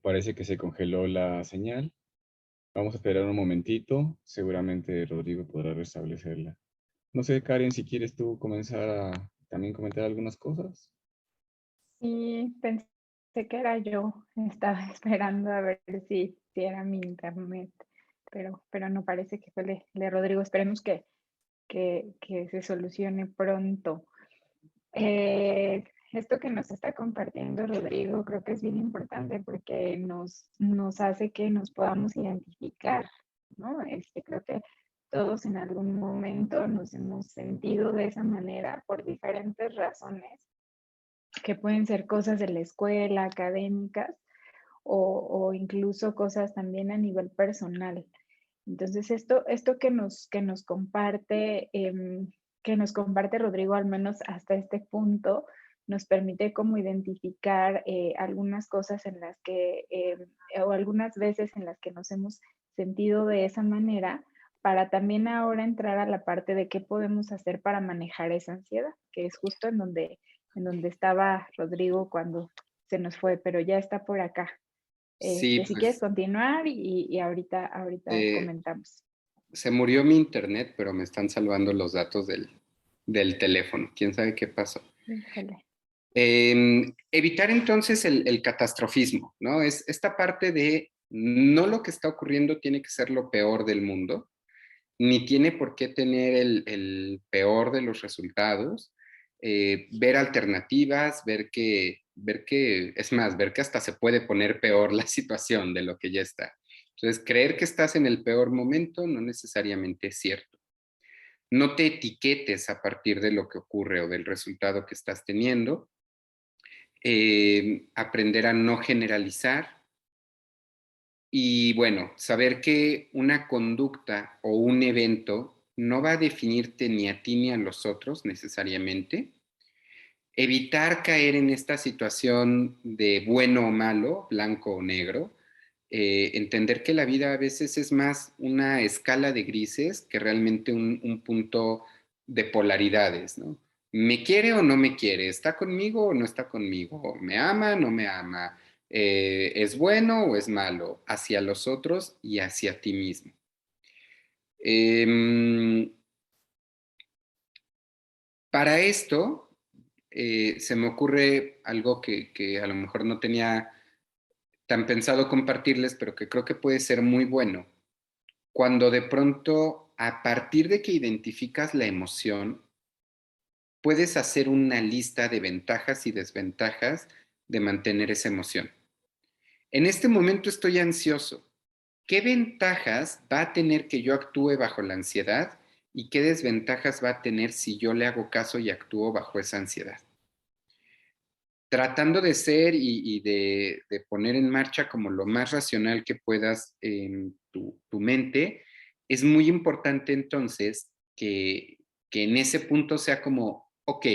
Parece que se congeló la señal. Vamos a esperar un momentito. Seguramente Rodrigo podrá restablecerla. No sé, Karen, si quieres tú comenzar a también comentar algunas cosas. Sí, pensé que era yo. Estaba esperando a ver si era mi internet, pero no parece que fue de Rodrigo. Esperemos que se solucione pronto. Esto que nos está compartiendo Rodrigo creo que es bien importante porque nos hace que nos podamos identificar, ¿no? Creo que todos en algún momento nos hemos sentido de esa manera por diferentes razones, que pueden ser cosas de la escuela, académicas, o incluso cosas también a nivel personal. Entonces, esto que nos comparte Rodrigo, al menos hasta este punto, nos permite como identificar algunas cosas en las que, o algunas veces en las que nos hemos sentido de esa manera, para también ahora entrar a la parte de qué podemos hacer para manejar esa ansiedad, que es justo en donde estaba Rodrigo cuando se nos fue, pero ya está por acá. Sí, Si quieres pues continuar y ahorita eh, comentamos. se murió mi internet, pero me están salvando los datos del teléfono. ¿Quién sabe qué pasó? Híjole. Evitar entonces el catastrofismo, ¿no? Es esta parte de no lo que está ocurriendo tiene que ser lo peor del mundo, ni tiene por qué tener el peor de los resultados. Ver alternativas, es más, ver que hasta se puede poner peor la situación de lo que ya está. Entonces, creer que estás en el peor momento no necesariamente es cierto. No te etiquetes a partir de lo que ocurre o del resultado que estás teniendo. Aprender a no generalizar y bueno, saber que una conducta o un evento no va a definirte ni a ti ni a los otros necesariamente. Evitar caer en esta situación de bueno o malo, blanco o negro. Entender que la vida a veces es más una escala de grises que realmente un punto de polaridades, ¿no? ¿Me quiere o no me quiere? ¿Está conmigo o no está conmigo? ¿Me ama o no me ama? ¿Es bueno o es malo? Hacia los otros y hacia ti mismo. Para esto, se me ocurre algo que a lo mejor no tenía tan pensado compartirles, pero que creo que puede ser muy bueno. Cuando de pronto, a partir de que identificas la emoción, puedes hacer una lista de ventajas y desventajas de mantener esa emoción. En este momento estoy ansioso. ¿Qué ventajas va a tener que yo actúe bajo la ansiedad y qué desventajas va a tener si yo le hago caso y actúo bajo esa ansiedad? Tratando de ser y de poner en marcha como lo más racional que puedas en tu mente, es muy importante entonces que en ese punto sea como, ok,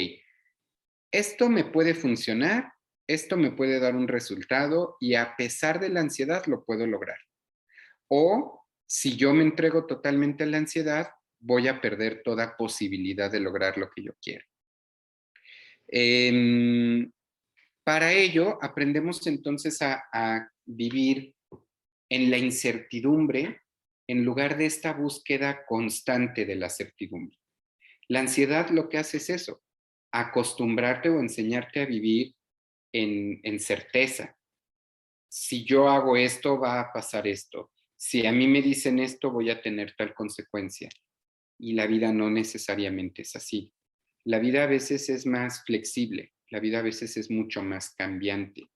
esto me puede funcionar, esto me puede dar un resultado y a pesar de la ansiedad lo puedo lograr. O si yo me entrego totalmente a la ansiedad, voy a perder toda posibilidad de lograr lo que yo quiero. Para ello, aprendemos entonces a vivir en la incertidumbre en lugar de esta búsqueda constante de la certidumbre. La ansiedad lo que hace es eso, acostumbrarte o enseñarte a vivir en certeza. Si yo hago esto, va a pasar esto. Si a mí me dicen esto, voy a tener tal consecuencia. Y la vida no necesariamente es así. La vida a veces es más flexible, la vida a veces es mucho más cambiante.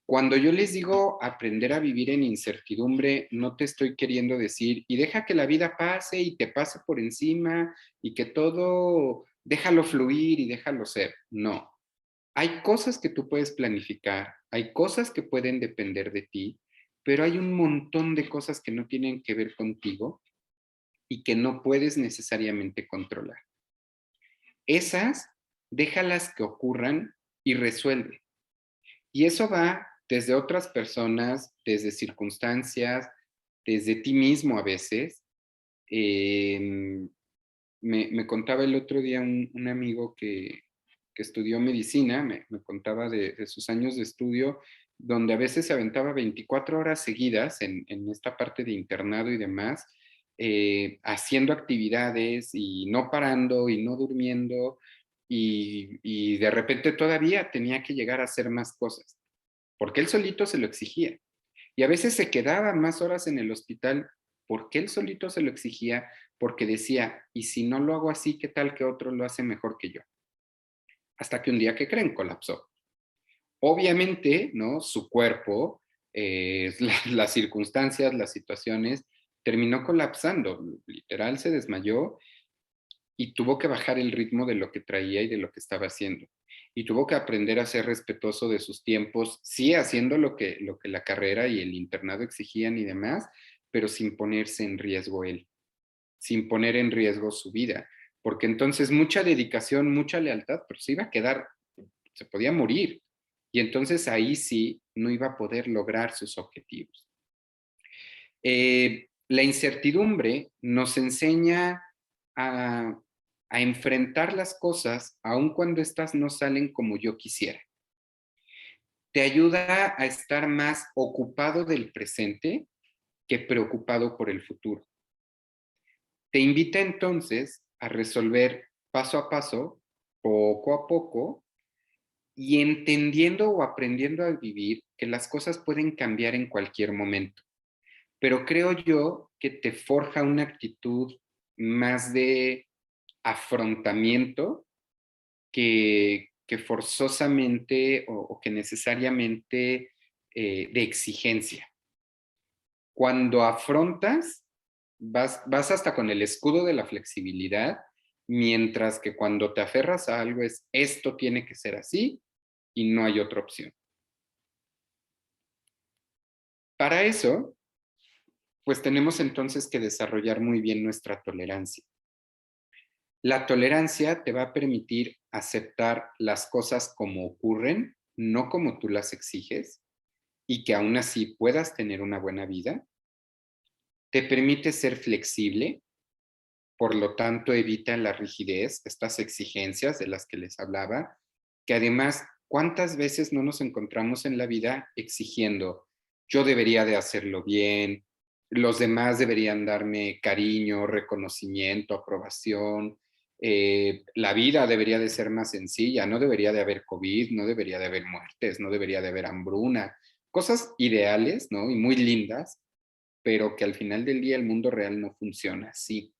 Cuando yo les digo aprender a vivir en incertidumbre, no te estoy queriendo decir y deja que la vida pase y te pase por encima y que todo déjalo fluir y déjalo ser. No. Hay cosas que tú puedes planificar, hay cosas que pueden depender de ti, pero hay un montón de cosas que no tienen que ver contigo y que no puedes necesariamente controlar. Esas, déjalas que ocurran y resuelve. Y eso va desde otras personas, desde circunstancias, desde ti mismo a veces. Me contaba el otro día un amigo que estudió medicina, me contaba de sus años de estudio, donde a veces se aventaba 24 horas seguidas en esta parte de internado y demás, haciendo actividades y no parando y no durmiendo, y de repente todavía tenía que llegar a hacer más cosas, porque él solito se lo exigía. Y a veces se quedaba más horas en el hospital porque él solito se lo exigía, porque decía, y si no lo hago así, ¿qué tal que otro lo hace mejor que yo? Hasta que un día, ¿qué creen? Colapsó. Obviamente, ¿no? Su cuerpo, las circunstancias, las situaciones, terminó colapsando. Literal, se desmayó y tuvo que bajar el ritmo de lo que traía y de lo que estaba haciendo. Y tuvo que aprender a ser respetuoso de sus tiempos, sí haciendo lo que la carrera y el internado exigían y demás, pero sin ponerse en riesgo él, sin poner en riesgo su vida. Porque entonces mucha dedicación, mucha lealtad, pero se iba a quedar se podía morir. Y entonces ahí sí no iba a poder lograr sus objetivos. La incertidumbre nos enseña a, a enfrentar las cosas aun cuando estas no salen como yo quisiera. Te ayuda a estar más ocupado del presente que preocupado por el futuro. Te invita entonces a resolver paso a paso, poco a poco, y entendiendo o aprendiendo a vivir que las cosas pueden cambiar en cualquier momento. Pero creo yo que te forja una actitud más de afrontamiento que forzosamente o que necesariamente de exigencia. Cuando afrontas, vas hasta con el escudo de la flexibilidad, mientras que cuando te aferras a algo es esto tiene que ser así y no hay otra opción. Para eso, pues tenemos entonces que desarrollar muy bien nuestra tolerancia. La tolerancia te va a permitir aceptar las cosas como ocurren, no como tú las exiges, y que aún así puedas tener una buena vida. Te permite ser flexible, por lo tanto evita la rigidez, estas exigencias de las que les hablaba, que además, ¿cuántas veces no nos encontramos en la vida exigiendo, yo debería de hacerlo bien, los demás deberían darme cariño, reconocimiento, aprobación, la vida debería de ser más sencilla, no debería de haber COVID, no debería de haber muertes, no debería de haber hambruna, cosas ideales, ¿no? Y muy lindas, pero que al final del día el mundo real no funciona así.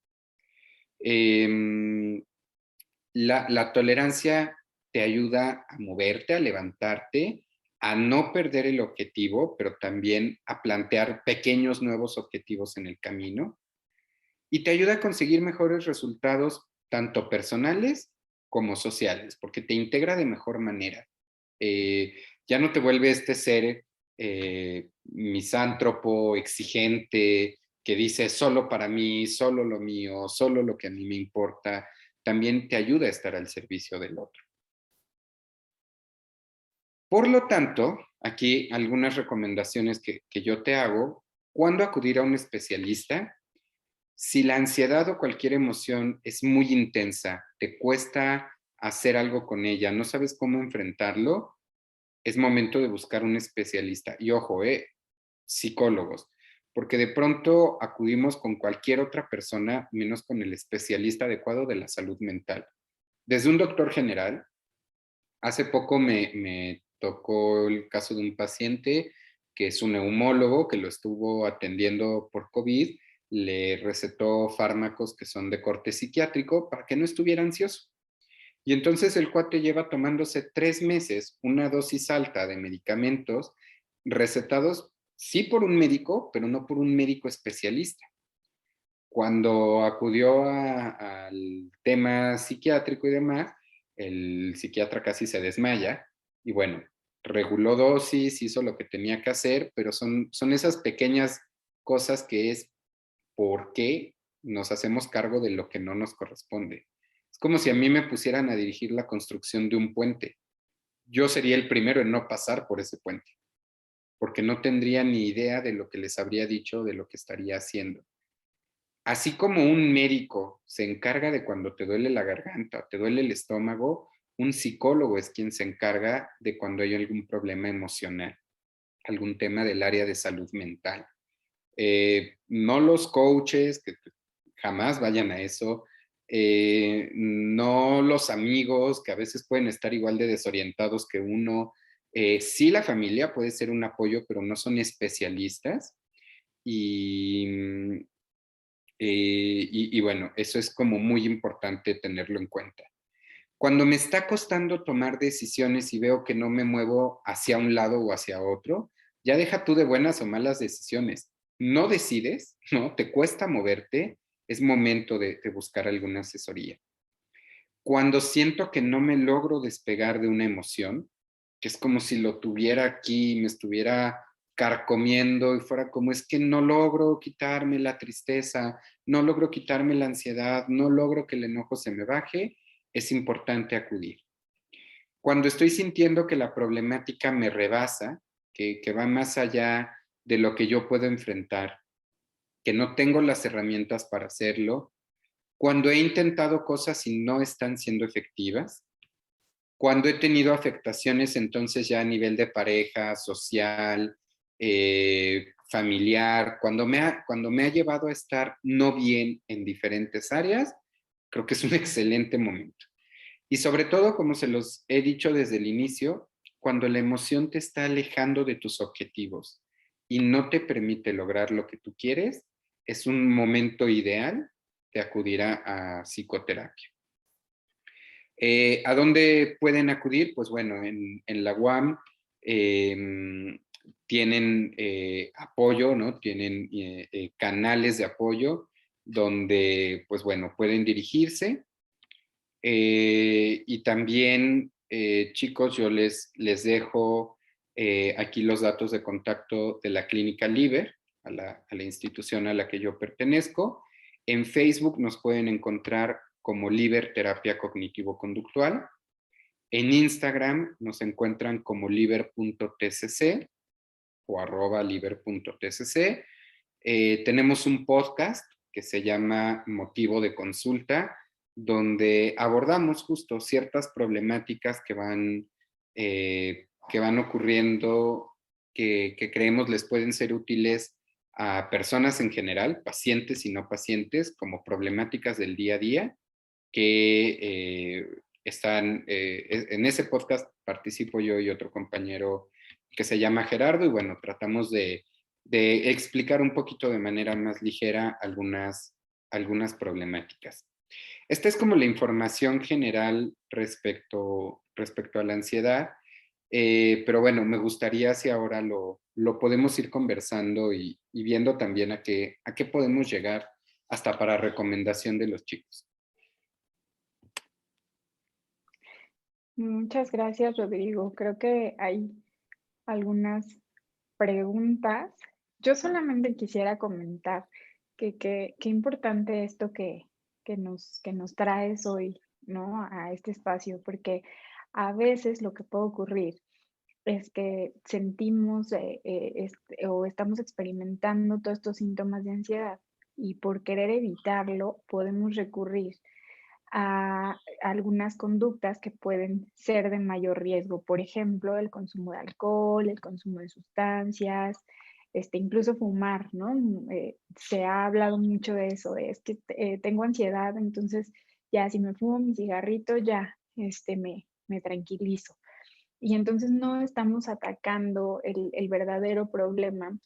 La tolerancia te ayuda a moverte, a levantarte, a no perder el objetivo, pero también a plantear pequeños nuevos objetivos en el camino. Y te ayuda a conseguir mejores resultados, tanto personales como sociales, porque te integra de mejor manera. Ya no te vuelve este ser misántropo, exigente, que dice solo para mí, solo lo mío, solo lo que a mí me importa. También te ayuda a estar al servicio del otro. Por lo tanto, aquí algunas recomendaciones que yo te hago. ¿Cuándo acudir a un especialista? Si la ansiedad o cualquier emoción es muy intensa, te cuesta hacer algo con ella, no sabes cómo enfrentarlo, es momento de buscar un especialista. Y ojo, psicólogos, porque de pronto acudimos con cualquier otra persona, menos con el especialista adecuado de la salud mental. Desde un doctor general, hace poco me tocó el caso de un paciente que es un neumólogo que lo estuvo atendiendo por COVID, le recetó fármacos que son de corte psiquiátrico para que no estuviera ansioso. Y entonces el cuate lleva tomándose 3 meses una dosis alta de medicamentos recetados sí por un médico, pero no por un médico especialista. Cuando acudió al tema psiquiátrico y demás, el psiquiatra casi se desmaya y bueno, reguló dosis, hizo lo que tenía que hacer, pero son esas pequeñas cosas que es por qué nos hacemos cargo de lo que no nos corresponde. Es como si a mí me pusieran a dirigir la construcción de un puente. Yo sería el primero en no pasar por ese puente, porque no tendría ni idea de lo que les habría dicho, de lo que estaría haciendo. Así como un médico se encarga de cuando te duele la garganta, te duele el estómago, un psicólogo es quien se encarga de cuando hay algún problema emocional, algún tema del área de salud mental. No los coaches, que jamás vayan a eso, no los amigos, que a veces pueden estar igual de desorientados que uno. Sí, la familia puede ser un apoyo, pero no son especialistas. Y bueno, eso es como muy importante tenerlo en cuenta. Cuando me está costando tomar decisiones y veo que no me muevo hacia un lado o hacia otro, ya deja tú de buenas o malas decisiones. No decides, ¿no? Te cuesta moverte, es momento de buscar alguna asesoría. Cuando siento que no me logro despegar de una emoción, que es como si lo tuviera aquí, me estuviera carcomiendo y fuera como es que no logro quitarme la tristeza, no logro quitarme la ansiedad, no logro que el enojo se me baje, es importante acudir. Cuando estoy sintiendo que la problemática me rebasa, que va más allá de lo que yo puedo enfrentar, que no tengo las herramientas para hacerlo, cuando he intentado cosas y no están siendo efectivas, cuando he tenido afectaciones entonces ya a nivel de pareja, social, familiar, cuando me ha llevado a estar no bien en diferentes áreas, creo que es un excelente momento. Y sobre todo, como se los he dicho desde el inicio, cuando la emoción te está alejando de tus objetivos y no te permite lograr lo que tú quieres, es un momento ideal de acudir a psicoterapia. ¿A dónde pueden acudir? Pues bueno, en la UAM tienen apoyo, ¿no? Tienen canales de apoyo donde, pues bueno, pueden dirigirse. Y también, chicos, yo les dejo aquí los datos de contacto de la Clínica Liber, a la institución a la que yo pertenezco. En Facebook nos pueden encontrar como Liber Terapia Cognitivo-Conductual. En Instagram nos encuentran como liber.tcc o @liber.tcc. Tenemos un podcast que se llama Motivo de Consulta, donde abordamos justo ciertas problemáticas que van ocurriendo, que creemos les pueden ser útiles a personas en general, pacientes y no pacientes, como problemáticas del día a día, que están, en ese podcast participo yo y otro compañero que se llama Gerardo, y bueno, tratamos de explicar un poquito de manera más ligera algunas problemáticas. Esta es como la información general respecto a la ansiedad, pero bueno, me gustaría si ahora lo podemos ir conversando y viendo también a qué podemos llegar hasta para recomendación de los chicos. Muchas gracias, Rodrigo. Creo que hay algunas preguntas. Yo solamente quisiera comentar que qué importante esto que nos traes hoy, ¿no? A este espacio, porque a veces lo que puede ocurrir es que sentimos o estamos experimentando todos estos síntomas de ansiedad y por querer evitarlo podemos recurrir a algunas conductas que pueden ser de mayor riesgo. Por ejemplo, el consumo de alcohol, el consumo de sustancias, incluso fumar, ¿no? Se ha hablado mucho de eso, es que tengo ansiedad, entonces ya si me fumo mi cigarrito, ya me tranquilizo. Y entonces no estamos atacando el verdadero problema,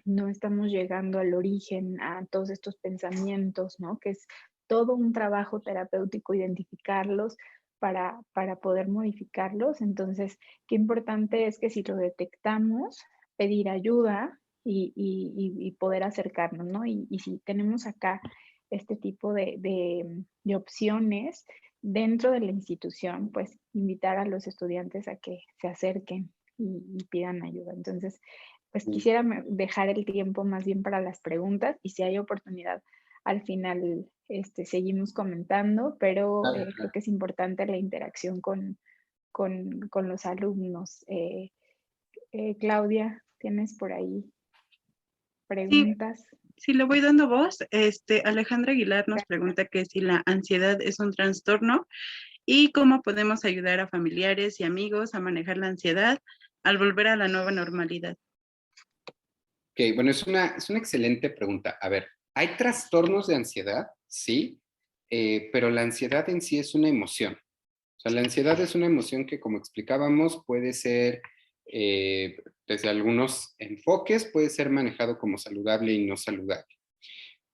no estamos llegando al origen, a todos estos pensamientos, ¿no? Que es todo un trabajo terapéutico identificarlos para poder modificarlos. Entonces, qué importante es que si lo detectamos, pedir ayuda y poder acercarnos, ¿no? Y si tenemos acá este tipo de opciones dentro de la institución, pues invitar a los estudiantes a que se acerquen y pidan ayuda. Entonces, pues quisiera dejar el tiempo más bien para las preguntas y si hay oportunidad al final seguimos comentando, pero creo que es importante la interacción con los alumnos. Claudia, ¿tienes por ahí Sí, preguntas? sí, le voy dando voz. Alejandra Aguilar nos pregunta que si la ansiedad es un trastorno y cómo podemos ayudar a familiares y amigos a manejar la ansiedad al volver a la nueva normalidad. Ok, bueno, es una excelente pregunta. A ver, ¿hay trastornos de ansiedad? Sí, pero la ansiedad en sí es una emoción. O sea, la ansiedad es una emoción que, como explicábamos, puede ser, desde algunos enfoques, puede ser manejado como saludable y no saludable.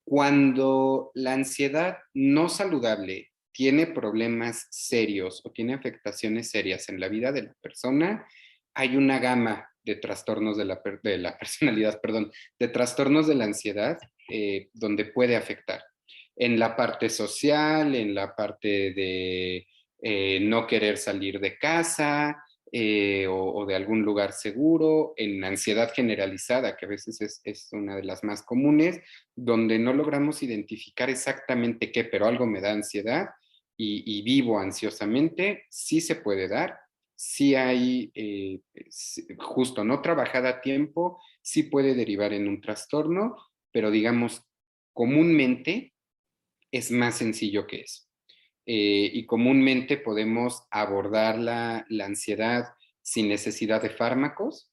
Cuando la ansiedad no saludable tiene problemas serios o tiene afectaciones serias en la vida de la persona, hay una gama de trastornos de la personalidad, perdón, de trastornos de la ansiedad donde puede afectar. En la parte social, en la parte de no querer salir de casa, o de algún lugar seguro, en ansiedad generalizada, que a veces es una de las más comunes, donde no logramos identificar exactamente qué, pero algo me da ansiedad y vivo ansiosamente, sí se puede dar. sí hay, justo no trabajada a tiempo, sí puede derivar en un trastorno, pero digamos, comúnmente es más sencillo que eso. Y comúnmente podemos abordar la ansiedad sin necesidad de fármacos,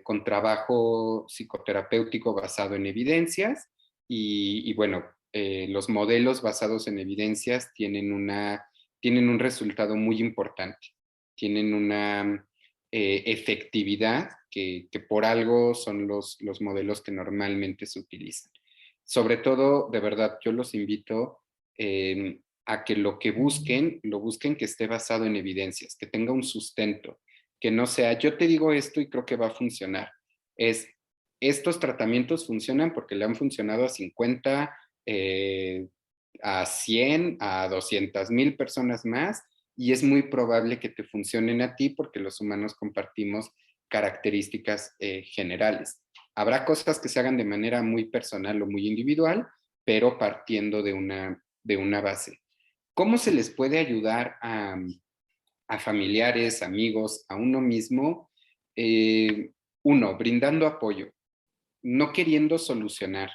con trabajo psicoterapéutico basado en evidencias y bueno, los modelos basados en evidencias tienen un resultado muy importante, tienen una efectividad que por algo son los modelos que normalmente se utilizan. Sobre todo, de verdad, yo los invito a que lo busquen que esté basado en evidencias, que tenga un sustento, que no sea, yo te digo esto y creo que va a funcionar. Estos tratamientos funcionan porque le han funcionado a 50, a 100, a 200,000 personas más, y es muy probable que te funcionen a ti porque los humanos compartimos características generales. Habrá cosas que se hagan de manera muy personal o muy individual, pero partiendo de una base. ¿Cómo se les puede ayudar a familiares, amigos, a uno mismo? Uno, brindando apoyo, no queriendo solucionar,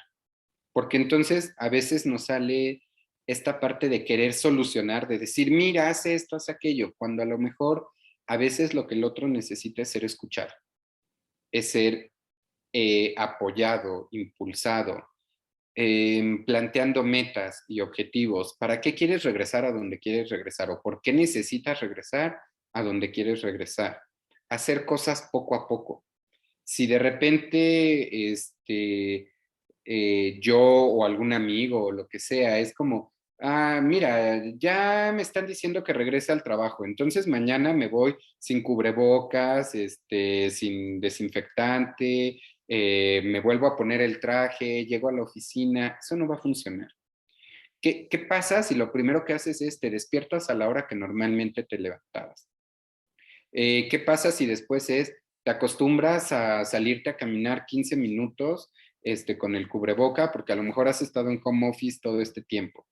porque entonces a veces nos sale esta parte de querer solucionar, de decir, mira, haz esto, haz aquello, cuando a lo mejor a veces lo que el otro necesita es ser escuchado, es ser apoyado, impulsado, planteando metas y objetivos. ¿Para qué quieres regresar a donde quieres regresar? ¿O por qué necesitas regresar a donde quieres regresar? Hacer cosas poco a poco. Si de repente yo o algún amigo o lo que sea es como, mira, ya me están diciendo que regrese al trabajo, entonces mañana me voy sin cubrebocas, sin desinfectante, me vuelvo a poner el traje, llego a la oficina, eso no va a funcionar. ¿Qué pasa si lo primero que haces es te despiertas a la hora que normalmente te levantabas? ¿Qué pasa si después te acostumbras a salirte a caminar 15 minutos con el cubreboca porque a lo mejor has estado en home office todo este tiempo?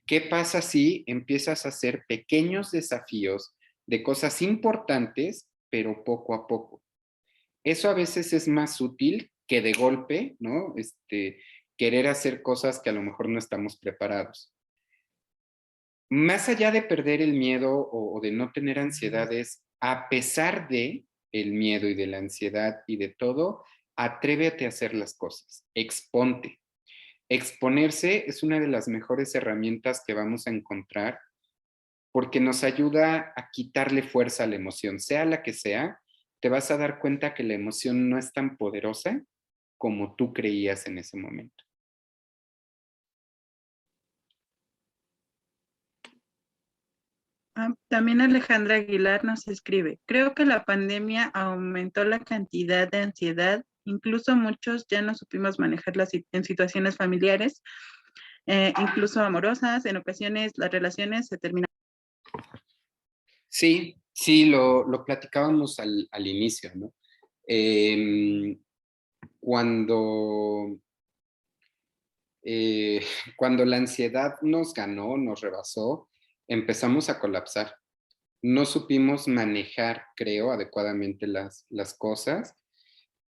¿Qué pasa si empiezas a hacer pequeños desafíos de cosas importantes, pero poco a poco? Eso a veces es más útil que de golpe, ¿no? Querer hacer cosas que a lo mejor no estamos preparados. Más allá de perder el miedo o de no tener ansiedades, a pesar de el miedo y de la ansiedad y de todo, atrévete a hacer las cosas, exponte. Exponerse es una de las mejores herramientas que vamos a encontrar porque nos ayuda a quitarle fuerza a la emoción, sea la que sea, te vas a dar cuenta que la emoción no es tan poderosa como tú creías en ese momento. También Alejandra Aguilar nos escribe, creo que la pandemia aumentó la cantidad de ansiedad, incluso muchos ya no supimos manejarla en situaciones familiares, incluso amorosas, en ocasiones las relaciones se terminan. Sí, sí, lo platicábamos al inicio, ¿no? Cuando, eh, cuando la ansiedad nos ganó, nos rebasó, empezamos a colapsar. No supimos manejar, creo, adecuadamente las cosas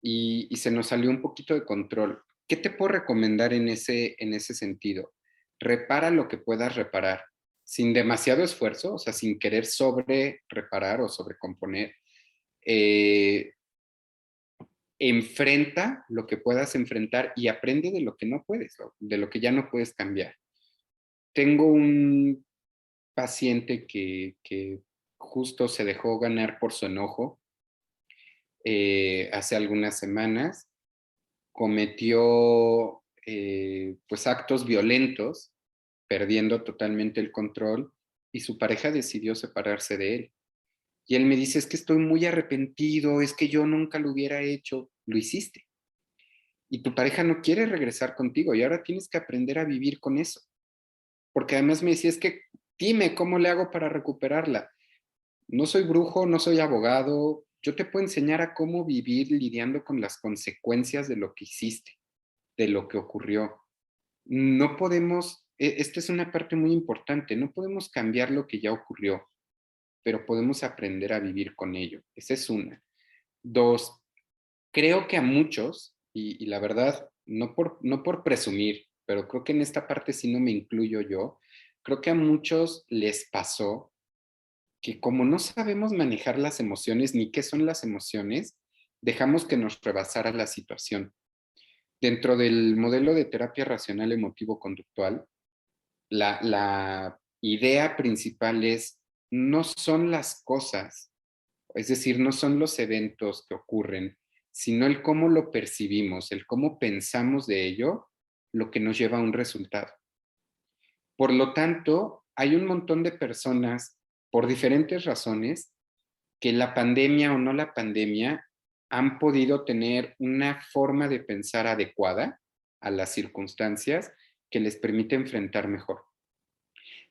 y se nos salió un poquito de control. ¿Qué te puedo recomendar en ese sentido? Repara lo que puedas reparar, sin demasiado esfuerzo, o sea, sin querer sobre reparar o sobrecomponer. Enfrenta lo que puedas enfrentar y aprende de lo que no puedes, de lo que ya no puedes cambiar. Tengo un paciente que justo se dejó ganar por su enojo hace algunas semanas, cometió pues actos violentos, perdiendo totalmente el control y su pareja decidió separarse de él. Y él me dice, es que estoy muy arrepentido, es que yo nunca lo hubiera hecho, lo hiciste. Y tu pareja no quiere regresar contigo y ahora tienes que aprender a vivir con eso. Porque además me decía, es que dime cómo le hago para recuperarla. No soy brujo, no soy abogado, yo te puedo enseñar a cómo vivir lidiando con las consecuencias de lo que hiciste, de lo que ocurrió. No podemos, esta es una parte muy importante, no podemos cambiar lo que ya ocurrió, pero podemos aprender a vivir con ello. Esa es una. Dos, creo que a muchos, y la verdad, no por presumir, pero creo que en esta parte sí no me incluyo yo, creo que a muchos les pasó que como no sabemos manejar las emociones ni qué son las emociones, dejamos que nos rebasara la situación. Dentro del modelo de terapia racional emotivo-conductual, la idea principal es, no son las cosas, es decir, no son los eventos que ocurren, sino el cómo lo percibimos, el cómo pensamos de ello, lo que nos lleva a un resultado. Por lo tanto, hay un montón de personas, por diferentes razones, que la pandemia o no la pandemia han podido tener una forma de pensar adecuada a las circunstancias que les permite enfrentar mejor.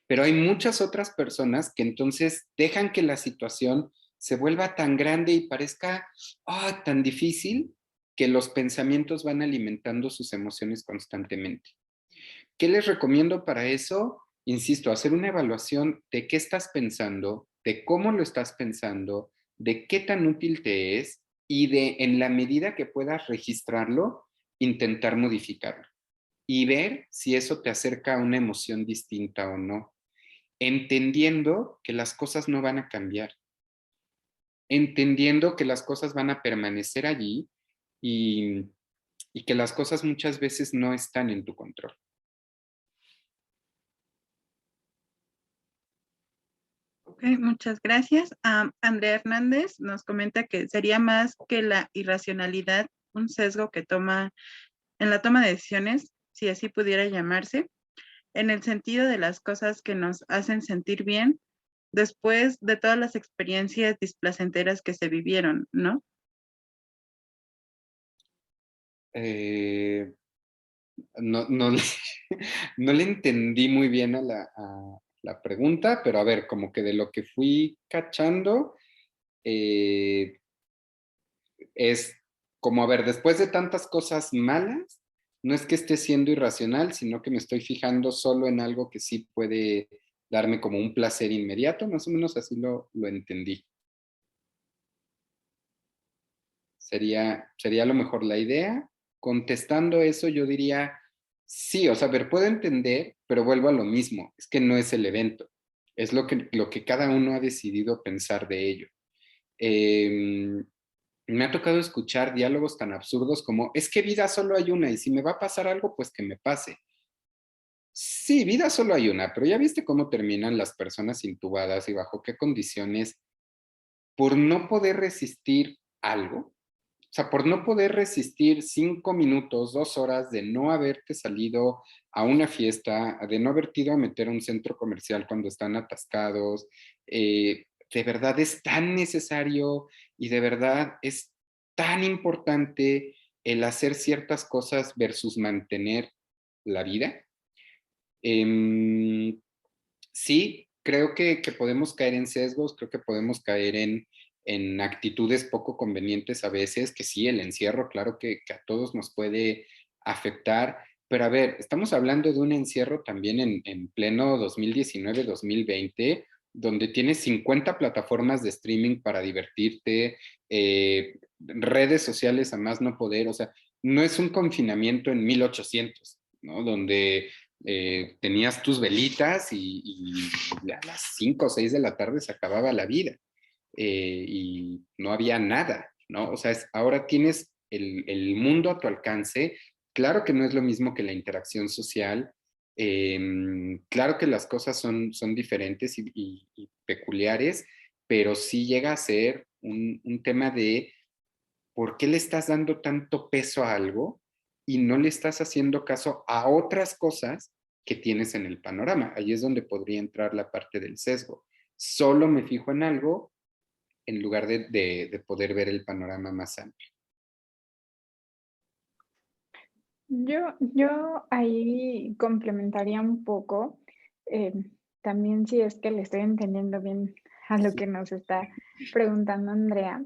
Pero hay muchas otras personas que entonces dejan que la situación se vuelva tan grande y parezca tan difícil que los pensamientos van alimentando sus emociones constantemente. ¿Qué les recomiendo para eso? Insisto, hacer una evaluación de qué estás pensando, de cómo lo estás pensando, de qué tan útil te es y de, en la medida que puedas registrarlo, intentar modificarlo y ver si eso te acerca a una emoción distinta o no, entendiendo que las cosas no van a cambiar, entendiendo que las cosas van a permanecer allí y, y que las cosas muchas veces no están en tu control. Ok, muchas gracias. Andrea Hernández nos comenta que sería más que la irracionalidad, un sesgo que toma en la toma de decisiones, si así pudiera llamarse, en el sentido de las cosas que nos hacen sentir bien después de todas las experiencias displacenteras que se vivieron, ¿no? No, no, no le entendí muy bien a la pregunta, pero a ver, como que de lo que fui cachando, es como, a ver, después de tantas cosas malas, no es que esté siendo irracional, sino que me estoy fijando solo en algo que sí puede darme como un placer inmediato, más o menos así lo entendí. Sería a lo mejor la idea. Contestando eso, yo diría, sí, o sea, a ver, puedo entender, pero vuelvo a lo mismo, es que no es el evento, es lo que cada uno ha decidido pensar de ello. Me ha tocado escuchar diálogos tan absurdos como, es que vida solo hay una y si me va a pasar algo, pues que me pase. Sí, vida solo hay una, pero ya viste cómo terminan las personas intubadas y bajo qué condiciones por no poder resistir algo. O sea, por no poder resistir 5 minutos, 2 horas de no haberte salido a una fiesta, de no haberte ido a meter a un centro comercial cuando están atascados, de verdad es tan necesario y de verdad es tan importante el hacer ciertas cosas versus mantener la vida. Sí, creo que podemos caer en sesgos, creo que podemos caer en actitudes poco convenientes a veces, que sí, el encierro, claro que a todos nos puede afectar, pero a ver, estamos hablando de un encierro también en pleno 2019-2020, donde tienes 50 plataformas de streaming para divertirte, redes sociales a más no poder, o sea, no es un confinamiento en 1800, ¿no? Donde tenías tus velitas y a las 5 o 6 de la tarde se acababa la vida y no había nada, ¿no? O sea, ahora tienes el mundo a tu alcance. Claro que no es lo mismo que la interacción social. Claro que las cosas son diferentes y peculiares, pero sí llega a ser un tema de por qué le estás dando tanto peso a algo y no le estás haciendo caso a otras cosas que tienes en el panorama. Ahí es donde podría entrar la parte del sesgo. Solo me fijo en algo en lugar de poder ver el panorama más amplio. Yo ahí complementaría un poco, eh, también si es que le estoy entendiendo bien a lo que nos está preguntando Andrea,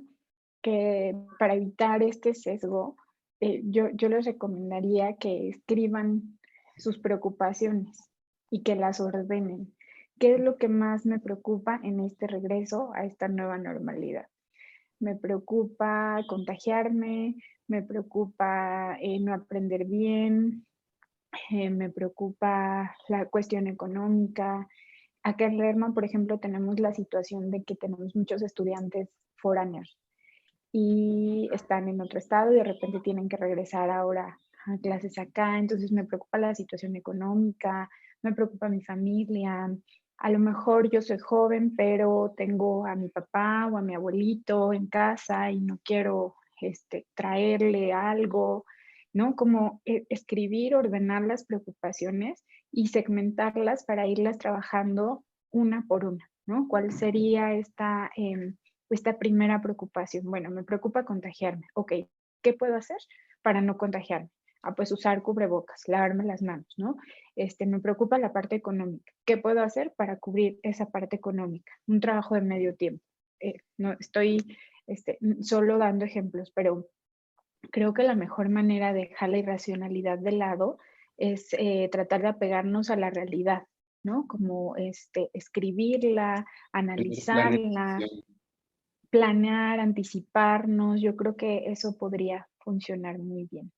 que para evitar este sesgo, yo les recomendaría que escriban sus preocupaciones y que las ordenen. ¿Qué es lo que más me preocupa en este regreso a esta nueva normalidad? Me preocupa contagiarme, me preocupa no aprender bien, me preocupa la cuestión económica. Acá en Lerma, por ejemplo, tenemos la situación de que tenemos muchos estudiantes foráneos y están en otro estado y de repente tienen que regresar ahora a clases acá. Entonces me preocupa la situación económica, me preocupa mi familia. A lo mejor yo soy joven, pero tengo a mi papá o a mi abuelito en casa y no quiero traerle algo, ¿no? Como escribir, ordenar las preocupaciones y segmentarlas para irlas trabajando una por una, ¿no? ¿Cuál sería esta primera preocupación? Bueno, me preocupa contagiarme. Ok, ¿qué puedo hacer para no contagiarme? Pues usar cubrebocas, lavarme las manos, ¿no? Me preocupa la parte económica. ¿Qué puedo hacer para cubrir esa parte económica? Un trabajo de medio tiempo. No estoy solo dando ejemplos, pero creo que la mejor manera de dejar la irracionalidad de lado es tratar de apegarnos a la realidad, ¿no? Como escribirla, Tener analizarla, planificación. planear, anticiparnos. Yo creo que eso podría funcionar muy bien.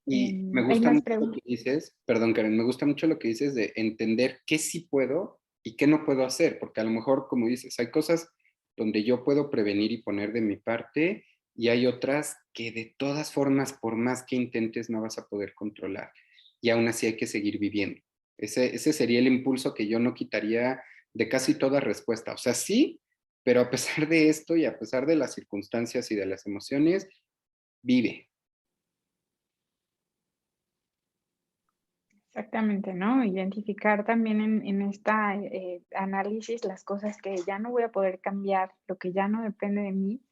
Y me ¿Hay gusta más mucho lo preguntas? que dices, perdón Karen, me gusta mucho lo que dices de entender qué sí puedo y qué no puedo hacer, porque a lo mejor, como dices, hay cosas donde yo puedo prevenir y poner de mi parte y hay otras que de todas formas, por más que intentes, no vas a poder controlar y aún así hay que seguir viviendo. Ese sería el impulso que yo no quitaría de casi toda respuesta. O sea, sí, pero a pesar de esto y a pesar de las circunstancias y de las emociones, vive. Exactamente, ¿no? Identificar también en esta análisis las cosas que ya no voy a poder cambiar, lo que ya no depende de mí,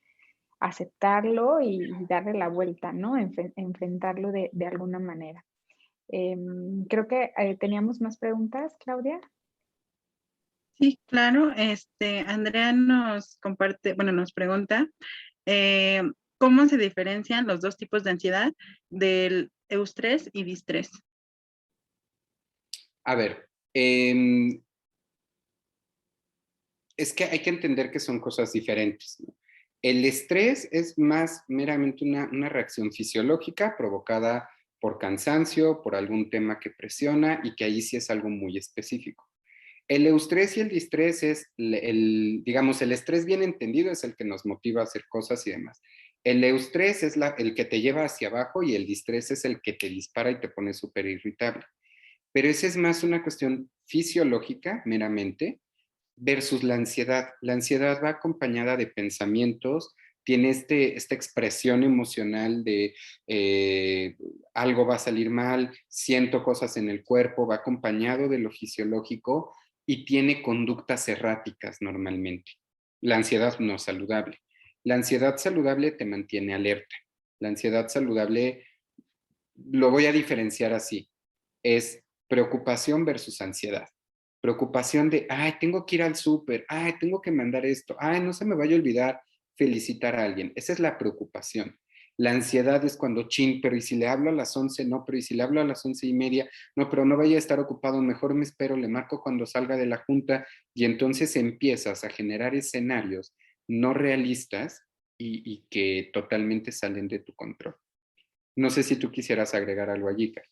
aceptarlo y darle la vuelta, ¿no? Enfrentarlo de alguna manera. Creo que teníamos más preguntas, Claudia. Sí, claro. Andrea nos comparte, bueno, nos pregunta, eh, ¿cómo se diferencian los dos tipos de ansiedad del eustrés y distrés? A ver, es que hay que entender que son cosas diferentes, ¿no? El estrés es más meramente una reacción fisiológica provocada por cansancio, por algún tema que presiona y que ahí sí es algo muy específico. El eustrés y el distrés es, digamos, el estrés bien entendido es el que nos motiva a hacer cosas y demás. El eustrés es el que te lleva hacia abajo y el distrés es el que te dispara y te pone súper irritable. Pero esa es más una cuestión fisiológica meramente versus la ansiedad. La ansiedad va acompañada de pensamientos, tiene esta expresión emocional de algo va a salir mal, siento cosas en el cuerpo, va acompañado de lo fisiológico y tiene conductas erráticas normalmente. La ansiedad no es saludable. La ansiedad saludable te mantiene alerta. La ansiedad saludable lo voy a diferenciar así. Es preocupación versus ansiedad. Preocupación de, ay, tengo que ir al súper, ay, tengo que mandar esto, ay, no se me vaya a olvidar felicitar a alguien. Esa es la preocupación. La ansiedad es cuando, chin, pero ¿y si le hablo a las 11? No, pero ¿y si le hablo a las 11:30? No, pero no vaya a estar ocupado, mejor me espero, le marco cuando salga de la junta y entonces empiezas a generar escenarios no realistas y que totalmente salen de tu control. No sé si tú quisieras agregar algo allí, Karen.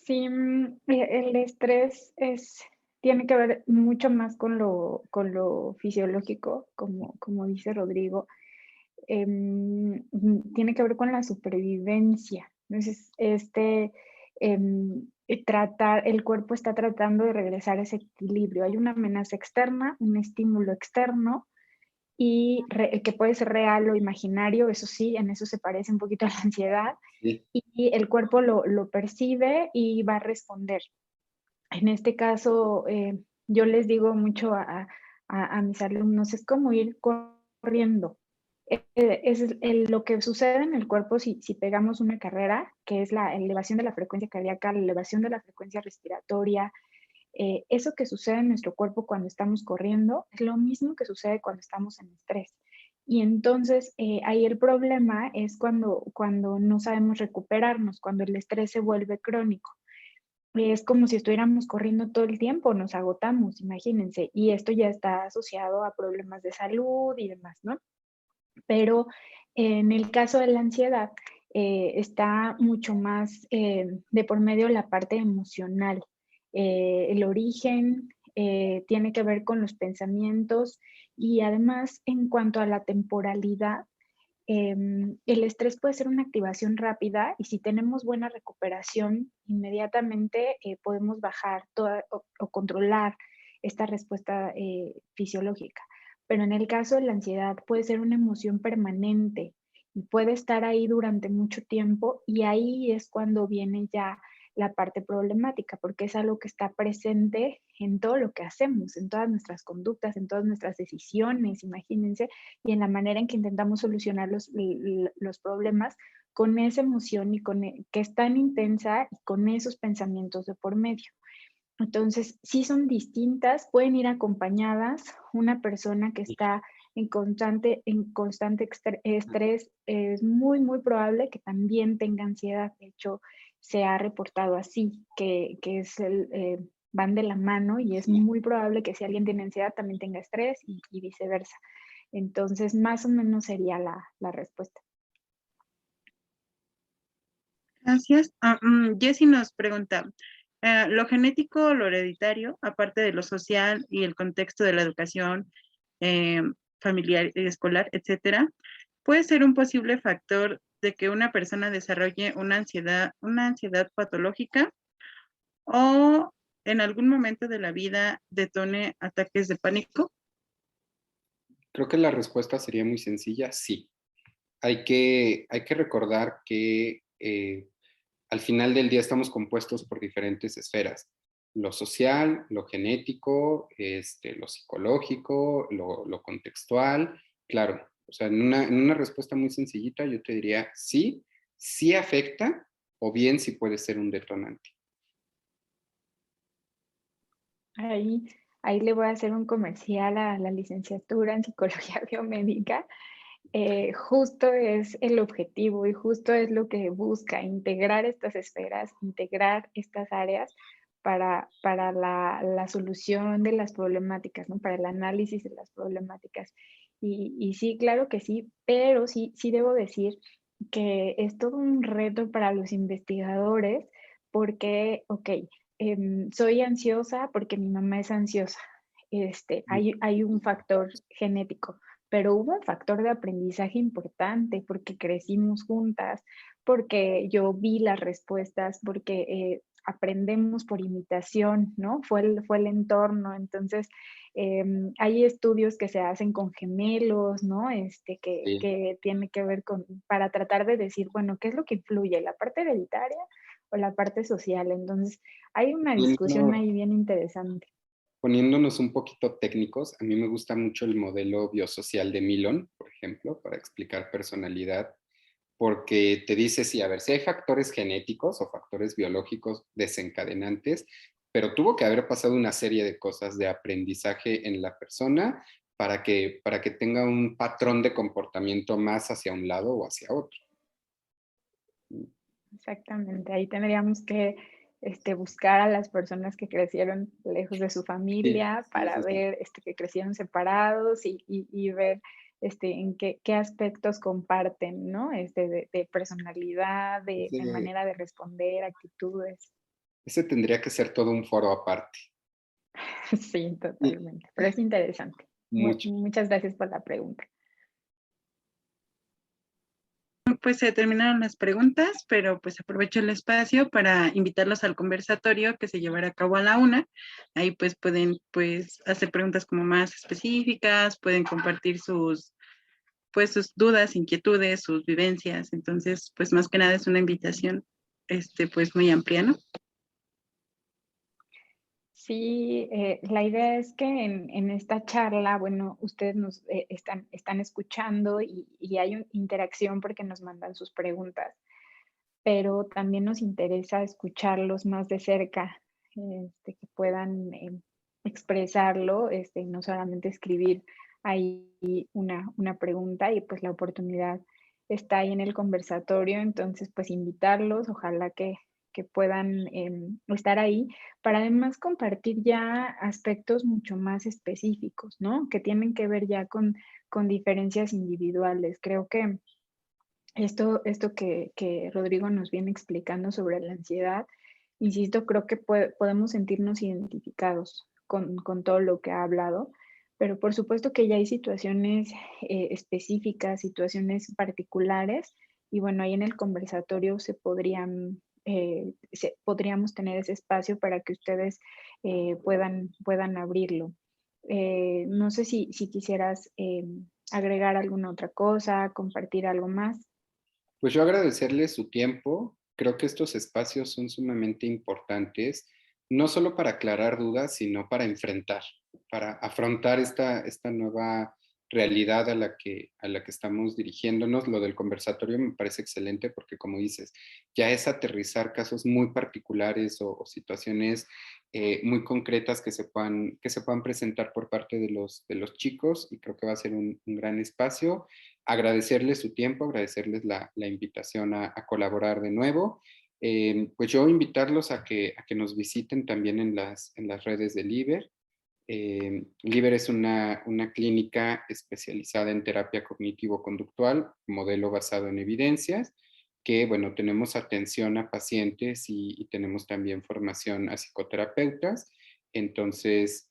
Sí, el estrés tiene que ver mucho más con lo fisiológico, como dice Rodrigo. Tiene que ver con la supervivencia. Entonces, el cuerpo está tratando de regresar a ese equilibrio. Hay una amenaza externa, un estímulo externo, y que puede ser real o imaginario, eso sí, en eso se parece un poquito a la ansiedad, Sí. y el cuerpo lo percibe y va a responder. En este caso, yo les digo mucho a mis alumnos, es como ir corriendo. Lo que sucede en el cuerpo si pegamos una carrera, que es la elevación de la frecuencia cardíaca, la elevación de la frecuencia respiratoria. Eso que sucede en nuestro cuerpo cuando estamos corriendo es lo mismo que sucede cuando estamos en estrés. Y entonces ahí el problema es cuando no sabemos recuperarnos, cuando el estrés se vuelve crónico. es como si estuviéramos corriendo todo el tiempo, nos agotamos, imagínense, y esto ya está asociado a problemas de salud y demás, ¿no? Pero en el caso de la ansiedad, está mucho más de por medio la parte emocional. El origen tiene que ver con los pensamientos y además en cuanto a la temporalidad, el estrés puede ser una activación rápida y si tenemos buena recuperación, inmediatamente podemos bajar o controlar esta respuesta fisiológica. Pero en el caso de la ansiedad puede ser una emoción permanente y puede estar ahí durante mucho tiempo y ahí es cuando viene ya la parte problemática, porque es algo que está presente en todo lo que hacemos, en todas nuestras conductas, en todas nuestras decisiones, imagínense, y en la manera en que intentamos solucionar los problemas con esa emoción y que es tan intensa y con esos pensamientos de por medio. Entonces, sí son distintas, pueden ir acompañadas. Una persona que está en constante estrés es muy, muy probable que también tenga ansiedad. De hecho, se ha reportado así, que es van de la mano y es muy probable que si alguien tiene ansiedad también tenga estrés y viceversa. Entonces, más o menos sería la respuesta. Gracias. Jessie nos pregunta, ¿lo genético o lo hereditario, aparte de lo social y el contexto de la educación eh, familiar y escolar, etcétera, puede ser un posible factor de que una persona desarrolle una ansiedad patológica o en algún momento de la vida detone ataques de pánico? Creo que la respuesta sería muy sencilla, sí. Hay que recordar que al final del día estamos compuestos por diferentes esferas. Lo social, lo genético, lo psicológico, lo contextual. Claro, o sea, en una respuesta muy sencillita yo te diría sí, sí afecta o bien sí puede ser un detonante. Ahí, ahí le voy a hacer un comercial a la licenciatura en psicología biomédica. Justo es el objetivo y justo es lo que busca, integrar estas esferas, integrar estas áreas para la solución de las problemáticas, ¿no? Para el análisis de las problemáticas. Y sí, claro que sí, pero sí debo decir que es todo un reto para los investigadores porque, ok, soy ansiosa porque mi mamá es ansiosa. Hay un factor genético, pero hubo un factor de aprendizaje importante porque crecimos juntas, porque yo vi las respuestas, porque aprendemos por imitación, ¿no? Fue el entorno. Entonces, hay estudios que se hacen con gemelos, ¿no? Sí. Que tiene que ver para tratar de decir, bueno, ¿qué es lo que influye? ¿La parte hereditaria o la parte social? Entonces, hay una discusión Poniendo- ahí bien interesante. Poniéndonos un poquito técnicos, a mí me gusta mucho el modelo biosocial de Milon, por ejemplo, para explicar personalidad, porque te dice, sí, a ver, si hay factores genéticos o factores biológicos desencadenantes, pero tuvo que haber pasado una serie de cosas de aprendizaje en la persona para que tenga un patrón de comportamiento más hacia un lado o hacia otro. Exactamente, ahí tendríamos que buscar a las personas que crecieron lejos de su Sí, familia sí, para sí, sí. ver que crecieron separados y ver en qué aspectos comparten, ¿no? De personalidad, de Ese, manera de responder, actitudes. ese tendría que ser todo un foro aparte. Sí, Sí, totalmente. Pero es interesante. mucho. Muchas gracias por la pregunta. Pues se terminaron las preguntas, pero pues aprovecho el espacio para invitarlos al conversatorio que se llevará a cabo a la 1. Ahí pues pueden pues hacer preguntas como más específicas, pueden compartir sus dudas, inquietudes, sus vivencias. Entonces, pues más que nada es una invitación pues muy amplia, ¿no? Sí, la idea es que en esta charla, bueno, ustedes nos están escuchando y hay una interacción porque nos mandan sus preguntas, pero también nos interesa escucharlos más de cerca, que puedan expresarlo, no solamente escribir ahí una pregunta y pues la oportunidad está ahí en el conversatorio, entonces pues invitarlos, ojalá que que puedan estar ahí, para además compartir ya aspectos mucho más específicos, ¿no? Que tienen que ver ya con diferencias individuales. Creo que esto que Rodrigo nos viene explicando sobre la ansiedad, insisto, creo que podemos sentirnos identificados con todo lo que ha hablado, pero por supuesto que ya hay situaciones específicas, situaciones particulares, y bueno, ahí en el conversatorio podríamos tener ese espacio para que ustedes puedan abrirlo. No sé si quisieras agregar alguna otra cosa, compartir algo más. Pues yo agradecerle su tiempo. Creo que estos espacios son sumamente importantes, no solo para aclarar dudas, sino para enfrentar, para afrontar esta nueva realidad a la que estamos dirigiéndonos. Lo del conversatorio me parece excelente porque, como dices, ya es aterrizar casos muy particulares o situaciones muy concretas que se puedan presentar por parte de los chicos, y creo que va a ser un gran espacio. Agradecerles su tiempo, agradecerles la invitación a colaborar de nuevo. Pues yo invitarlos a que nos visiten también en las redes de Liber. Liber es una clínica especializada en terapia cognitivo-conductual, modelo basado en evidencias, que, bueno, tenemos atención a pacientes y tenemos también formación a psicoterapeutas. Entonces,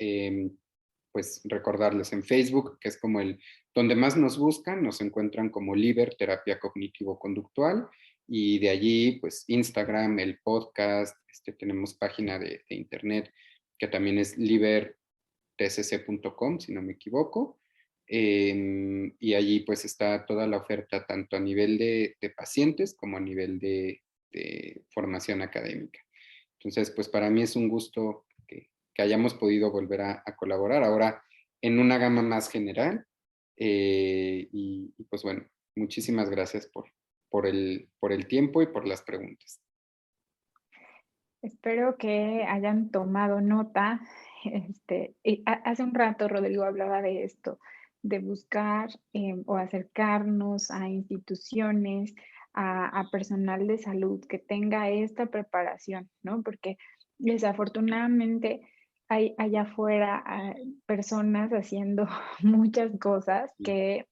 pues recordarles en Facebook, que es como donde más nos buscan, nos encuentran como Liber Terapia Cognitivo-Conductual, y de allí, pues Instagram, el podcast, tenemos página de internet que también es libertcc.com, si no me equivoco. Y allí pues está toda la oferta, tanto a nivel de pacientes como a nivel de formación académica. Entonces, pues para mí es un gusto que hayamos podido volver a colaborar ahora en una gama más general. Y pues bueno, muchísimas gracias por el tiempo y por las preguntas. Espero que hayan tomado nota. Y hace un rato Rodrigo hablaba de esto, de buscar o acercarnos a instituciones, a personal de salud que tenga esta preparación, ¿no? Porque desafortunadamente hay allá afuera personas haciendo muchas cosas que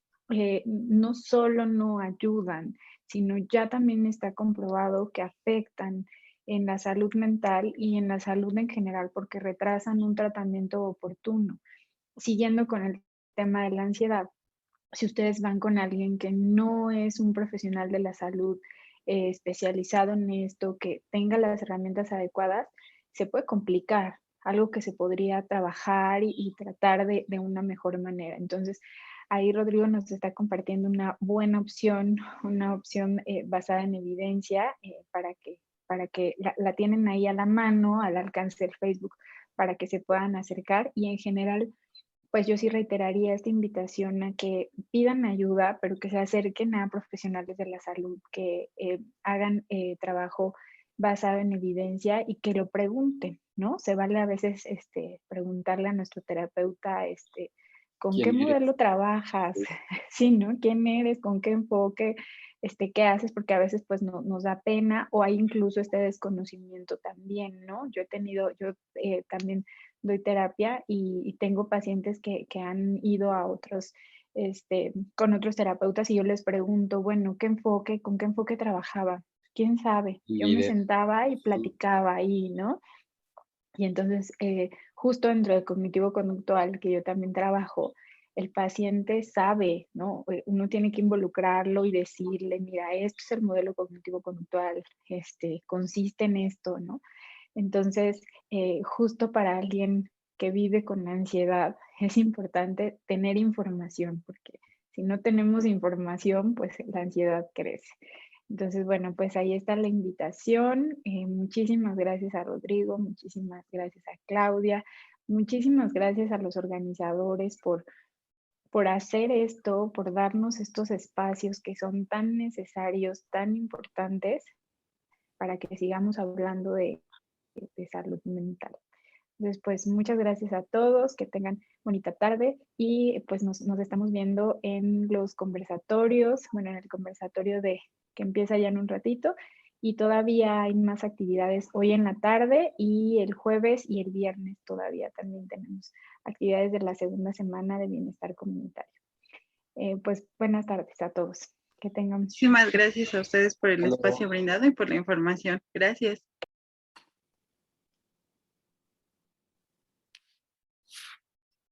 no solo no ayudan, sino ya también está comprobado que afectan en la salud mental y en la salud en general, porque retrasan un tratamiento oportuno. Siguiendo con el tema de la ansiedad, si ustedes van con alguien que no es un profesional de la salud especializado en esto, que tenga las herramientas adecuadas, se puede complicar, algo que se podría trabajar y tratar de una mejor manera. Entonces, ahí Rodrigo nos está compartiendo una buena opción, una opción basada en evidencia para que la tienen ahí a la mano, al alcance del Facebook, para que se puedan acercar, y en general pues yo sí reiteraría esta invitación a que pidan ayuda, pero que se acerquen a profesionales de la salud, que hagan trabajo basado en evidencia y que lo pregunten, ¿no? Se vale a veces preguntarle a nuestro terapeuta, ¿con qué ¿Quién eres? modelo trabajas? Sí, ¿no? ¿Quién eres? ¿Con qué enfoque? ¿Qué haces? Porque a veces pues nos da pena, o hay incluso este desconocimiento también, ¿no? Yo también doy terapia y tengo pacientes que han ido a otros, con otros terapeutas, y yo les pregunto, bueno, ¿con qué enfoque trabajaba? ¿Quién sabe? Yo Ni me idea. sentaba y platicaba ahí, ¿no? Y entonces, justo dentro del cognitivo conductual que yo también trabajo, el paciente sabe, ¿no? Uno tiene que involucrarlo y decirle, mira, esto es el modelo cognitivo conductual, consiste en esto, ¿no? Entonces, justo para alguien que vive con ansiedad, es importante tener información, porque si no tenemos información, pues la ansiedad crece. Entonces, bueno, pues ahí está la invitación. Muchísimas gracias a Rodrigo, muchísimas gracias a Claudia, muchísimas gracias a los organizadores por hacer esto, por darnos estos espacios que son tan necesarios, tan importantes, para que sigamos hablando de salud mental. Entonces, pues muchas gracias a todos, que tengan bonita tarde, y pues nos estamos viendo en los conversatorios, bueno, en el conversatorio que empieza ya en un ratito, y todavía hay más actividades hoy en la tarde y el jueves y el viernes todavía también tenemos actividades de la segunda semana de bienestar comunitario. Pues buenas tardes a todos. Que tengan. Muchísimas gracias a ustedes por el Hasta luego. espacio brindado y por la información. Gracias.